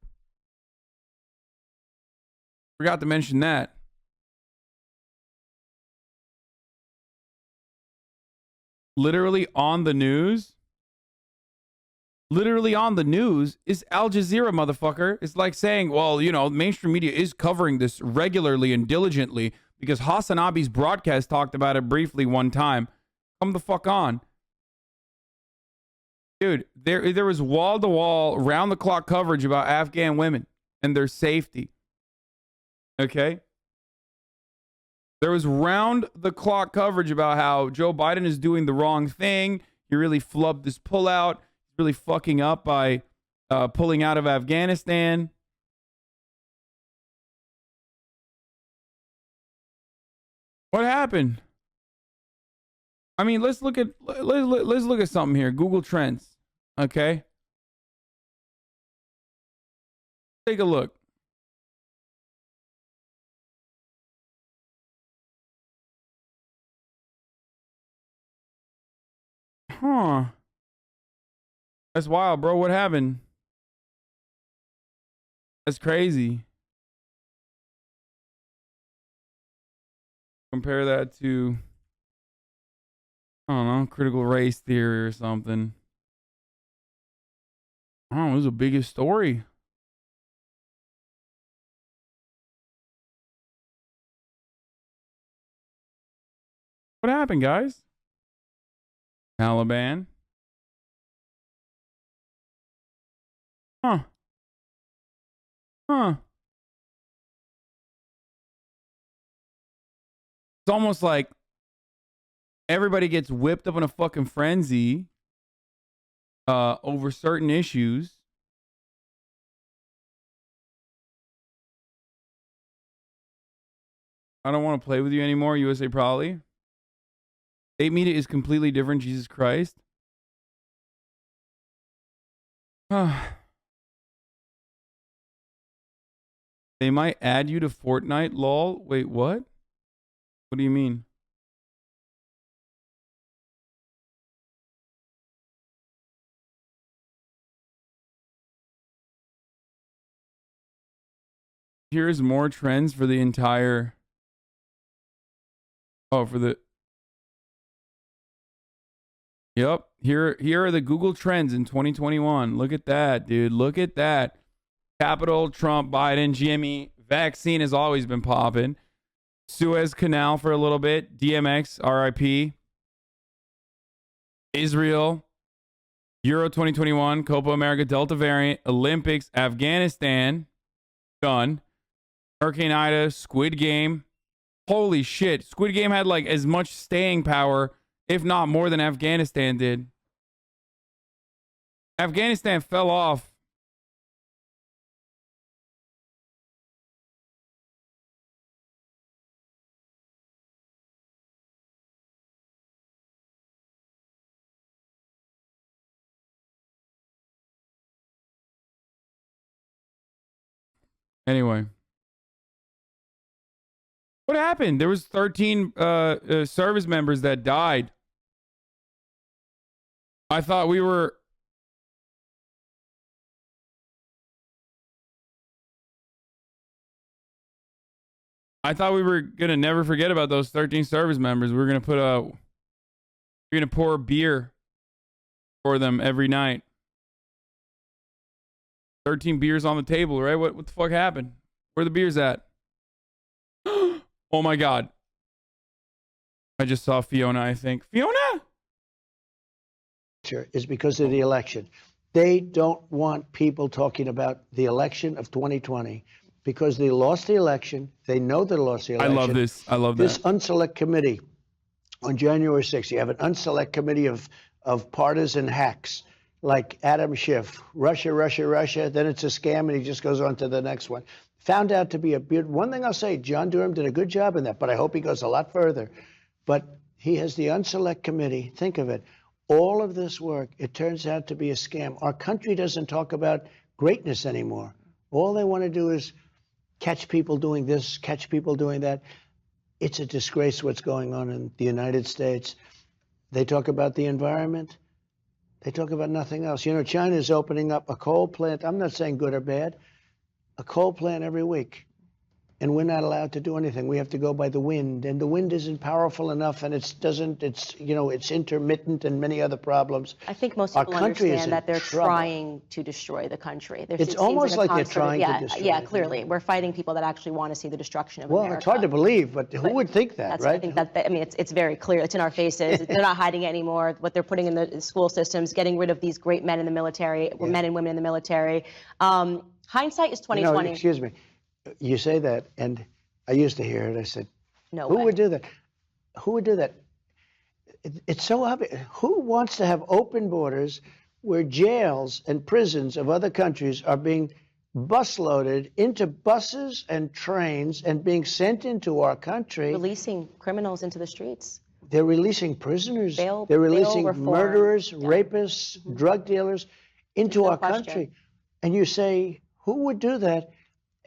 Forgot to mention that. Literally on the news is Al Jazeera, motherfucker. It's like saying, well, you know, mainstream media is covering this regularly and diligently because Hasanabi's broadcast talked about it briefly one time. Come the fuck on. Dude, there was wall-to-wall, round-the-clock coverage about Afghan women and their safety. Okay? There was round-the-clock coverage about how Joe Biden is doing the wrong thing. He really flubbed this pullout. He's really fucking up by pulling out of Afghanistan. What happened? I mean, let's look at something here. Google Trends. Okay? Take a look. Huh. That's wild, bro. What happened? That's crazy. Compare that to, I don't know, critical race theory or something. I don't know, it was the biggest story. What happened, guys? Taliban. Huh. Huh. It's almost like everybody gets whipped up in a fucking frenzy over certain issues. I don't want to play with you anymore, USA Probably. State media is completely different, Jesus Christ. They might add you to Fortnite, lol. Wait, what? What do you mean? Here's more trends for the entire... Oh, for the... Yep. Here are the Google Trends in 2021. Look at that, dude. Look at that. Capital, Trump, Biden, Jimmy. Vaccine has always been popping. Suez Canal for a little bit. DMX, RIP. Israel. Euro 2021. Copa America, Delta variant. Olympics, Afghanistan. Done. Hurricane Ida, Squid Game. Holy shit. Squid Game had like as much staying power, if not more, than Afghanistan did. Afghanistan fell off. Anyway. What happened? There was 13 service members that died. I thought we were I thought we were gonna never forget about those 13 service members. We were gonna we're gonna pour beer for them every night. 13 beers on the table, right? What the fuck happened? Where the beers at? Oh my God. I just saw Fiona, I think. Fiona? Is because of the election. They don't want people talking about the election of 2020 because they lost the election. They know they lost the election. I love this. I love this that. unselect committee on January 6th. You have an unselect committee of partisan hacks like Adam Schiff, Russia, Russia, Russia. Then it's a scam, and he just goes on to the next one. Found out to be a one thing I'll say, John Durham did a good job in that, but I hope he goes a lot further. But he has the unselect committee. Think of it. All of this work, it turns out to be a scam. Our country doesn't talk about greatness anymore. All they want to do is catch people doing this, catch people doing that. It's a disgrace what's going on in the United States. They talk about the environment. They talk about nothing else. You know, China is opening up a coal plant. I'm not saying good or bad. A coal plant every week. And we're not allowed to do anything. We have to go by the wind, and the wind isn't powerful enough, and it's intermittent and many other problems. I think most people understand that they're trying to destroy the country. It's almost like they're trying to destroy. Yeah, clearly. We're fighting people that actually want to see the destruction of America. Well, it's hard to believe, but who would think that, right? I think it's very clear. It's in our faces. They're not hiding it anymore. What they're putting in the school systems, getting rid of these great men in the military, men and women in the military. Hindsight is 2020. You know, excuse me. You say that, and I used to hear it. I said, "No Who way. would do that? Who would do that?" It's so obvious. Who wants to have open borders where jails and prisons of other countries are being busloaded into buses and trains and being sent into our country? Releasing criminals into the streets. They're releasing prisoners. They're releasing reform. murderers, rapists, drug dealers into our question. country. And you say, who would do that?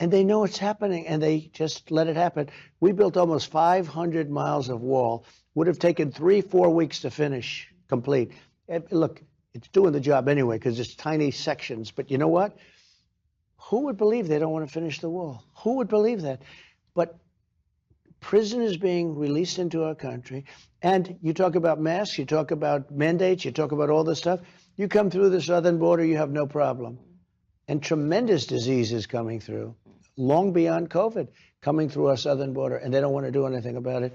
And they know it's happening, and they just let it happen. We built almost 500 miles of wall. Would have taken 3-4 weeks to finish, complete. And look, it's doing the job anyway because it's tiny sections. But you know what? Who would believe they don't want to finish the wall? Who would believe that? But prisoners being released into our country, and you talk about masks, you talk about mandates, you talk about all this stuff. You come through the southern border, you have no problem. And tremendous diseases coming through, long beyond COVID, coming through our southern border, and they don't want to do anything about it.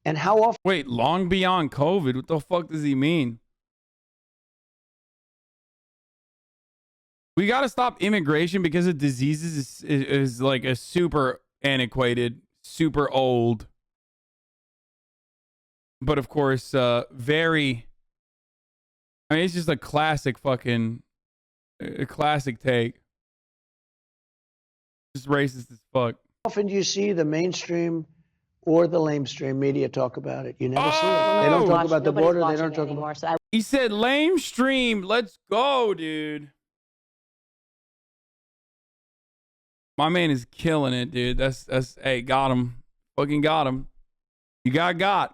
And how often? Wait, long beyond COVID? What the fuck does he mean? We got to stop immigration because of diseases is like a super antiquated, super old, but of course, very. I mean, it's just a classic fucking. A classic take. Just racist as fuck. How often do you see the mainstream or the lamestream media talk about it? You never see it. They don't talk about the border. They don't talk about. So He said lame stream. Let's go, dude. My man is killing it, dude. That's hey, got him. Fucking got him. You got.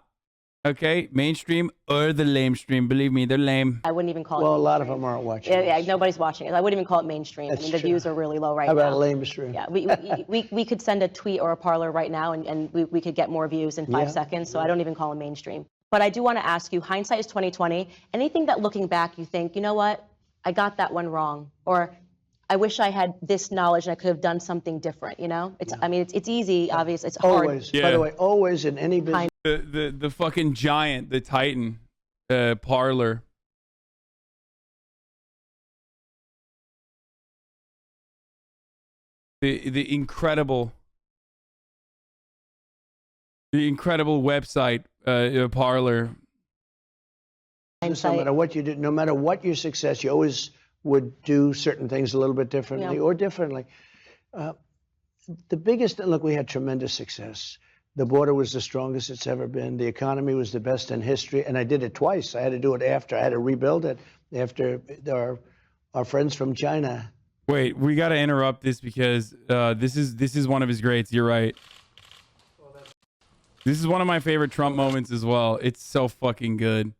Okay, mainstream or the lame stream. Believe me, they're lame. I wouldn't even call it. Well, a lot of them aren't watching. Yeah, nobody's watching it. I wouldn't even call it mainstream. That's I mean, the true. views are really low right How now. about a lame stream? Yeah, we could send a tweet or a parlor right now, and we could get more views in 5 seconds. So I don't even call it mainstream. But I do want to ask you, hindsight is 2020. Anything that looking back, you think, you know what, I got that one wrong, or I wish I had this knowledge and I could have done something different. You know, I mean, it's easy, obviously, it's hard. Always. By the way, always in any business. The fucking giant, the Titan, parlor. The incredible website, parlor. No matter what you did, no matter what your success, you always would do certain things a little bit differently or differently. The biggest, look, we had tremendous success. The border was the strongest it's ever been. The economy was the best in history. And I did it twice. I had to do it after. I had to rebuild it after our friends from China. Wait, we got to interrupt this because this is one of his greats. You're right. This is one of my favorite Trump moments as well. It's so fucking good.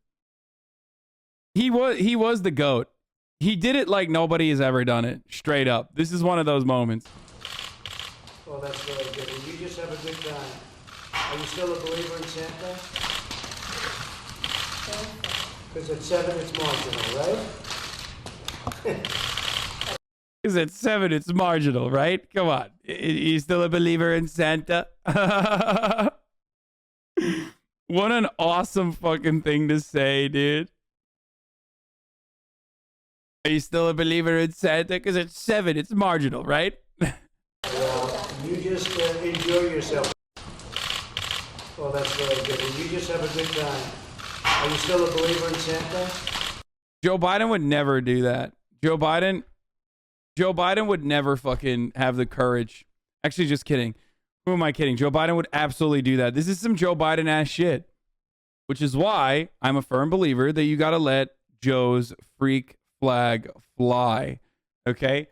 He was the GOAT. He did it like nobody has ever done it. Straight up. This is one of those moments. Well, that's very good. And you just have a good time. Are you still a believer in Santa? Because at 7 it's marginal, right? Because at 7 it's marginal, right? Come on. You still a believer in Santa? What an awesome fucking thing to say, dude. Are you still a believer in Santa? Because at 7 it's marginal, right? Well, you just enjoy yourself. Well, that's very good. And you just have a good time. Are you still a believer in Santa? Joe Biden would never do that. Joe Biden would never fucking have the courage. Actually, just kidding. Who am I kidding? Joe Biden would absolutely do that. This is some Joe Biden ass shit. Which is why I'm a firm believer that you got to let Joe's freak flag fly. Okay?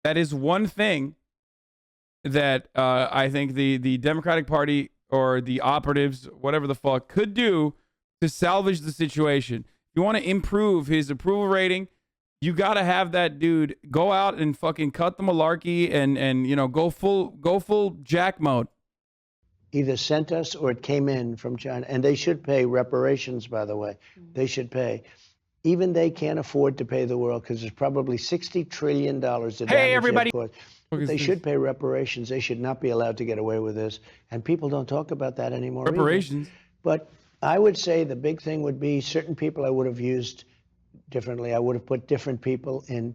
That is one thing that I think the Democratic Party or the operatives, whatever the fuck, could do to salvage the situation. If you want to improve his approval rating, you got to have that dude go out and fucking cut the malarkey and you know, go full Jack mode. Either sent us or it came in from China. And they should pay reparations, by the way. They should pay. Even they can't afford to pay the world because there's probably $60 trillion to Hey, everybody. They should pay reparations. They should not be allowed to get away with this. And people don't talk about that anymore. Reparations. Either. But I would say the big thing would be certain people I would have used differently. I would have put different people in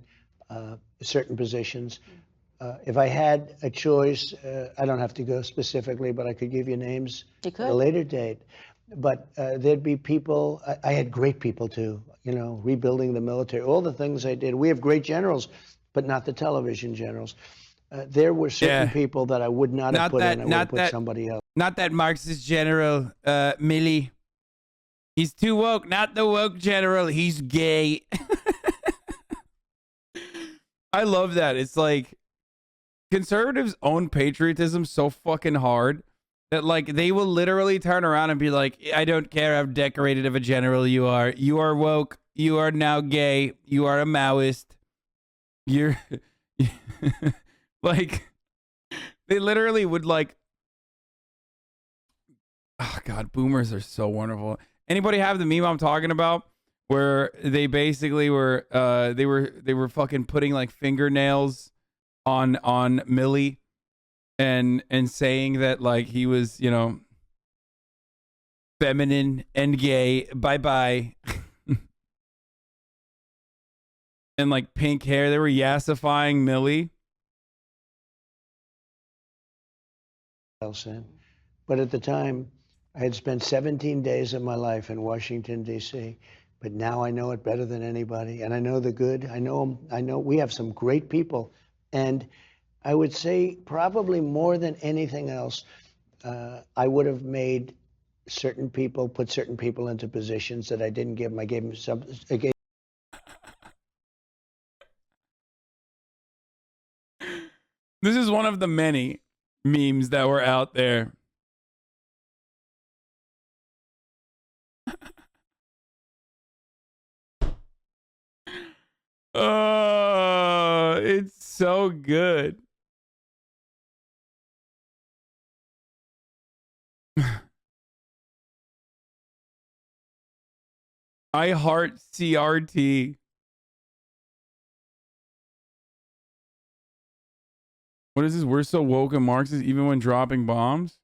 certain positions. If I had a choice, I don't have to go specifically, but I could give you names at a later date. But there'd be people, I had great people too, you know, rebuilding the military, all the things I did. We have great generals, but not the television generals. There were certain people that I would not have put in, I would have put somebody else. Not that Marxist general, Milley. He's too woke, not the woke general, he's gay. I love that. It's like, conservatives own patriotism so fucking hard that like they will literally turn around and be like, I don't care how decorated of a general you are. You are woke. You are now gay. You are a Maoist. You're like, they literally would like, oh God, boomers are so wonderful. Anybody have the meme I'm talking about where they basically were, they were fucking putting like fingernails on Millie and saying that like he was, you know, feminine and gay, bye and like pink hair. They were yassifying Millie. But at the time I had spent 17 days of my life in Washington D.C., but now I know it better than anybody, and I know the good. I know we have some great people. And I would say probably more than anything else, I would have made certain people, put certain people into positions that I didn't give them. I gave them some. This is one of the many memes that were out there. Oh, it's so good. I heart CRT. What is this? We're so woke and Marxist even when dropping bombs?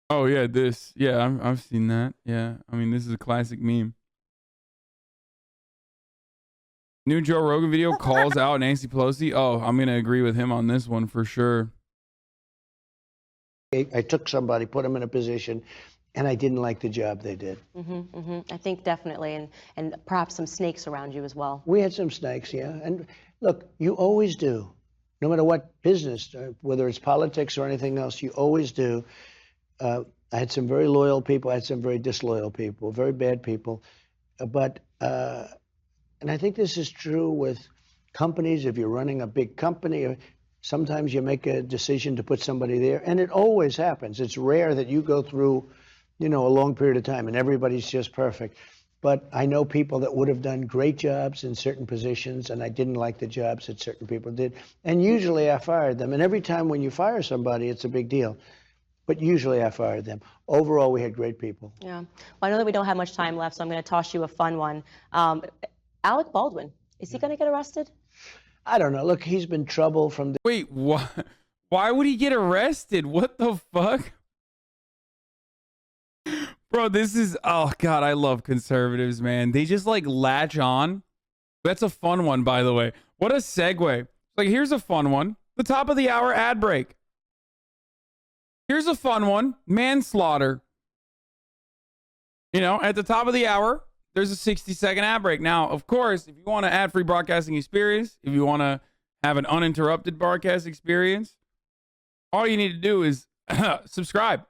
Oh yeah, this. Yeah, I've seen that. Yeah, I mean this is a classic meme. New Joe Rogan video calls out Nancy Pelosi. Oh, I'm gonna agree with him on this one for sure. I took somebody, put them in a position, and I didn't like the job they did. I think definitely, and perhaps some snakes around you as well. We had some snakes, yeah. And look, you always do, no matter what business, whether it's politics or anything else, you always do. I had some very loyal people. I had some very disloyal people, very bad people. And I think this is true with companies. If you're running a big company, sometimes you make a decision to put somebody there, and it always happens. It's rare that you go through, you know, a long period of time and everybody's just perfect. but I know people that would have done great jobs in certain positions, and I didn't like the jobs that certain people did. And usually I fired them. And every time when you fire somebody, it's a big deal. But usually I fired them. Overall, we had great people. Yeah. Well, I know that we don't have much time left, so I'm going to toss you a fun one. Alec Baldwin, is he going to get arrested? I don't know. Look, he's been trouble from the Wait, what? Why would he get arrested? What the fuck? Bro, this is, oh God, I love conservatives, man. They just like latch on. That's a fun one, by the way. What a segue. Like, here's a fun one. The top of the hour ad break. Here's a fun one. Manslaughter. You know, at the top of the hour, there's a 60-second ad break. Now, of course, if you want an ad-free broadcasting experience, if you want to have an uninterrupted broadcast experience, all you need to do is subscribe.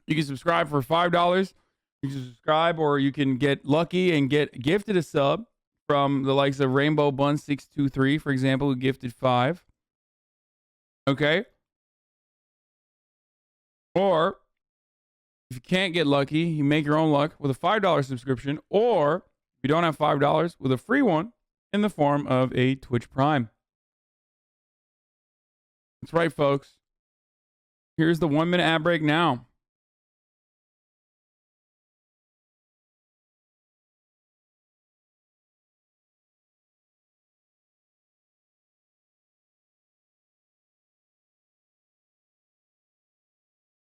You can subscribe for $5. You can subscribe, or you can get lucky and get gifted a sub from the likes of Rainbow Bun 623, for example, who gifted 5. Okay. Or if you can't get lucky, you make your own luck with a $5 subscription, or if you don't have $5, with a free one in the form of a Twitch Prime. That's right, folks. Here's the 1-minute ad break now.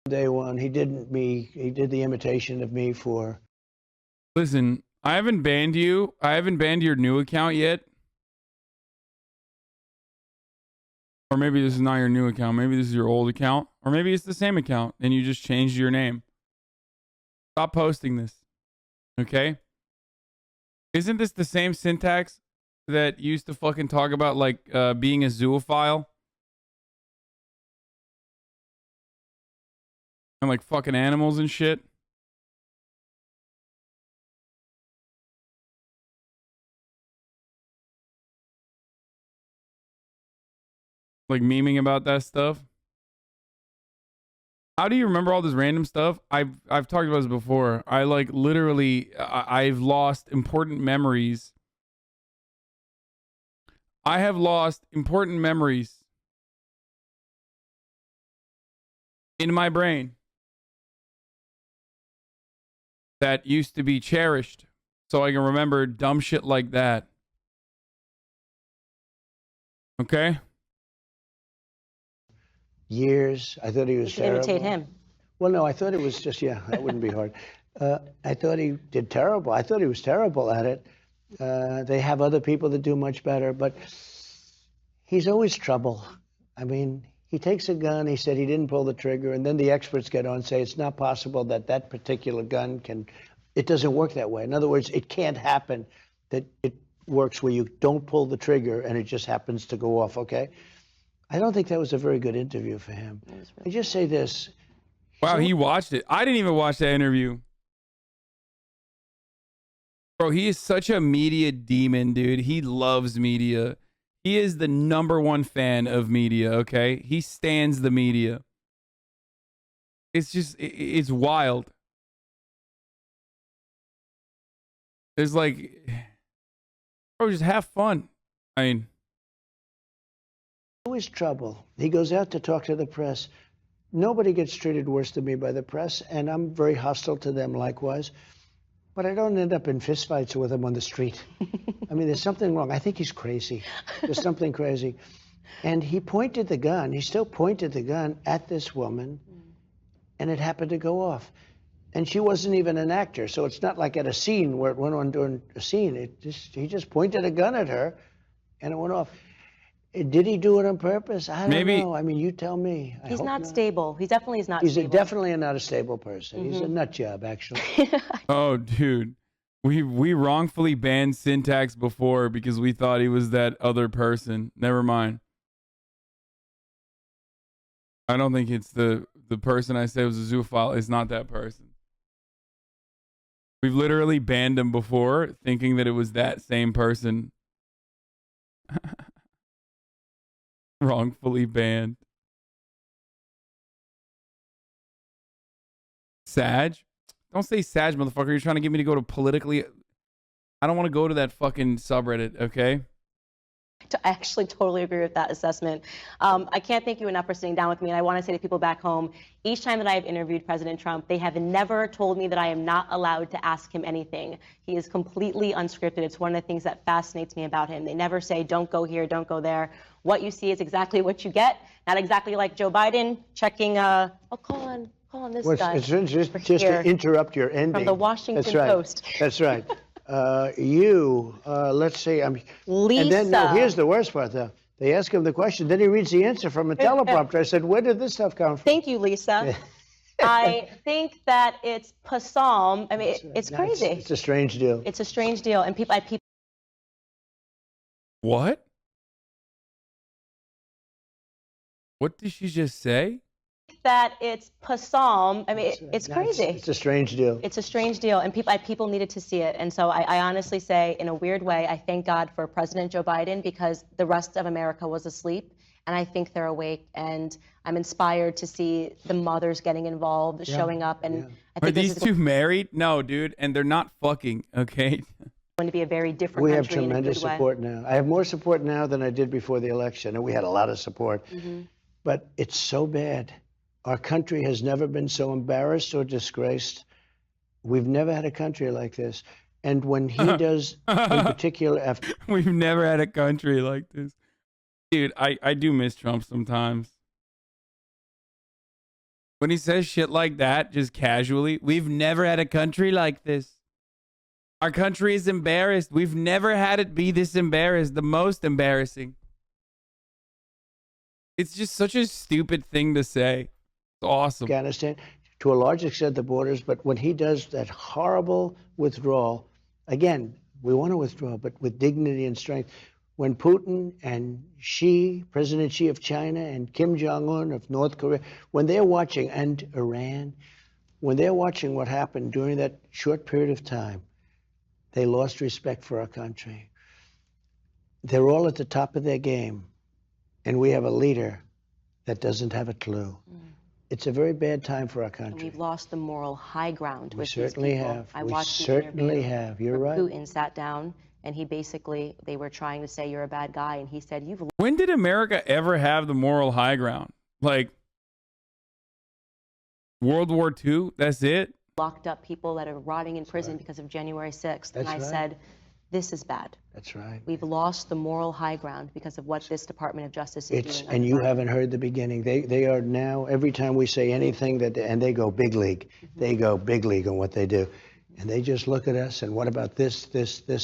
day one. He did the imitation of me for. Listen, I haven't banned you. I haven't banned your new account yet. Or maybe this is not your new account. Maybe this is your old account. Or maybe it's the same account and you just changed your name. Stop posting this. Okay? Isn't this the same syntax that used to fucking talk about like being a zoophile? And like fucking animals and shit? Like memeing about that stuff? How do you remember all this random stuff? I've talked about this before. I like literally I've lost important memories. I have lost important memories in my brain that used to be cherished so I can remember dumb shit like that. Okay? Years. I thought he was terrible. Imitate him. Well, no, I thought it was just, yeah, that wouldn't be hard. I thought he did terrible. I thought he was terrible at it. They have other people that do much better, but he's always trouble. I mean, he takes a gun, he said he didn't pull the trigger, and then the experts get on and say it's not possible that that particular gun can, it doesn't work that way. In other words, it can't happen that it works where you don't pull the trigger and it just happens to go off, okay? I don't think that was a very good interview for him. I just say this. Wow, he watched it. I didn't even watch that interview. Bro, he is such a media demon, dude. He loves media. He is the #1 fan of media, okay? He stands the media. It's just, it's wild. There's like, bro, just have fun. I mean, Always trouble. He goes out to talk to the press. Nobody gets treated worse than me by the press, and I'm very hostile to them likewise. But I don't end up in fistfights with him on the street. I mean, there's something wrong. I think he's crazy. There's something crazy. And he pointed the gun. He still pointed the gun at this woman, and it happened to go off. And she wasn't even an actor, so it's not like at a scene where it went on during a scene. He just pointed a gun at her, and it went off. Did he do it on purpose? I don't know. I mean, you tell me. He's not stable. He definitely is not He's stable. Definitely not a stable person. He's a nut job, actually. oh, dude. We wrongfully banned Syntax before because we thought he was that other person. Never mind. I don't think it's the person I said was a zoophile. It's not that person. We've literally banned him before thinking that it was that same person. Wrongfully banned. Sag? Don't say Sag, motherfucker. You're trying to get me to go to politically. I don't want to go to that fucking subreddit, okay? I actually totally agree with that assessment. I can't thank you enough for sitting down with me. And I want to say to people back home, each time that I have interviewed President Trump, they have never told me that I am not allowed to ask him anything. He is completely unscripted. It's one of the things that fascinates me about him. They never say, don't go here, don't go there. What you see is exactly what you get. Not exactly like Joe Biden checking, oh, call on this guy. It's just to interrupt your ending. From the Washington That's right. Post. That's right. Let's see. Lisa. And then, no, here's the worst part, though. They ask him the question, then he reads the answer from a teleprompter. I said, where did this stuff come from? Thank you, Lisa. I think that it's Pasam. I mean, it's crazy. It's a strange deal. It's a strange deal. And people. What? What did she just say? That it's Pasam. I mean, it's crazy. It's a strange deal. It's a strange deal, and people needed to see it. And so I honestly say, in a weird way, I thank God for President Joe Biden because the rest of America was asleep, and I think they're awake. And I'm inspired to see the mothers getting involved, showing up. And I think are these two married? No, dude, and they're not fucking. Okay. Going to be a very different. We have tremendous support now. I have more support now than I did before the election, and we had a lot of support. But it's so bad. Our country has never been so embarrassed or disgraced. We've never had a country like this. And when he does, in particular, we've never had a country like this. Dude, I do miss Trump sometimes. When he says shit like that, just casually, we've never had a country like this. Our country is embarrassed. We've never had it be this embarrassed. The most embarrassing. It's just such a stupid thing to say. It's awesome. Afghanistan, to a large extent, the borders. But when he does that horrible withdrawal, again, we want to withdraw, but with dignity and strength. When Putin and Xi, President Xi of China, and Kim Jong-un of North Korea, when they're watching, and Iran, when they're watching what happened during that short period of time, they lost respect for our country. They're all at the top of their game, and we have a leader that doesn't have a clue. It's a very bad time for our country. And we've lost the moral high ground with these people. We certainly have. I we watched certainly have. You're right. Putin sat down, and he basically, they were trying to say you're a bad guy, and he said, when did America ever have the moral high ground? Like World War II? That's it? Locked up people that are rotting in prison because of January 6th. That's and I said, this is bad. That's right. We've lost the moral high ground because of what this Department of Justice is doing. And you haven't heard the beginning. They are now, every time we say anything, and they go big league. They go big league on what they do. And they just look at us and what about this,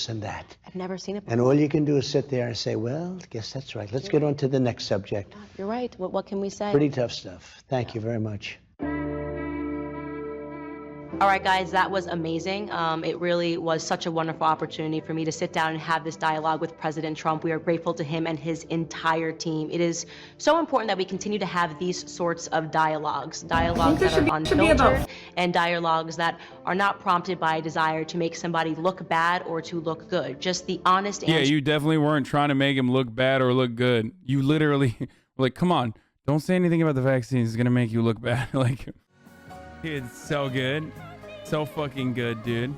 and that. I've never seen it before. And all you can do is sit there and say, well, I guess that's right. Let's get on to the next subject. You're right. What can we say? Pretty tough stuff. Thank you very much. All right, guys, that was amazing. It really was such a wonderful opportunity for me to sit down and have this dialogue with President Trump. We are grateful to him and his entire team. It is so important that we continue to have these sorts of dialogues that are unfiltered and dialogues that are not prompted by a desire to make somebody look bad or to look good. Just the honest answer. Yeah, you definitely weren't trying to make him look bad or look good. You literally were like, come on, don't say anything about the vaccines. It's going to make you look bad. Like, it's so good. So fucking good, dude.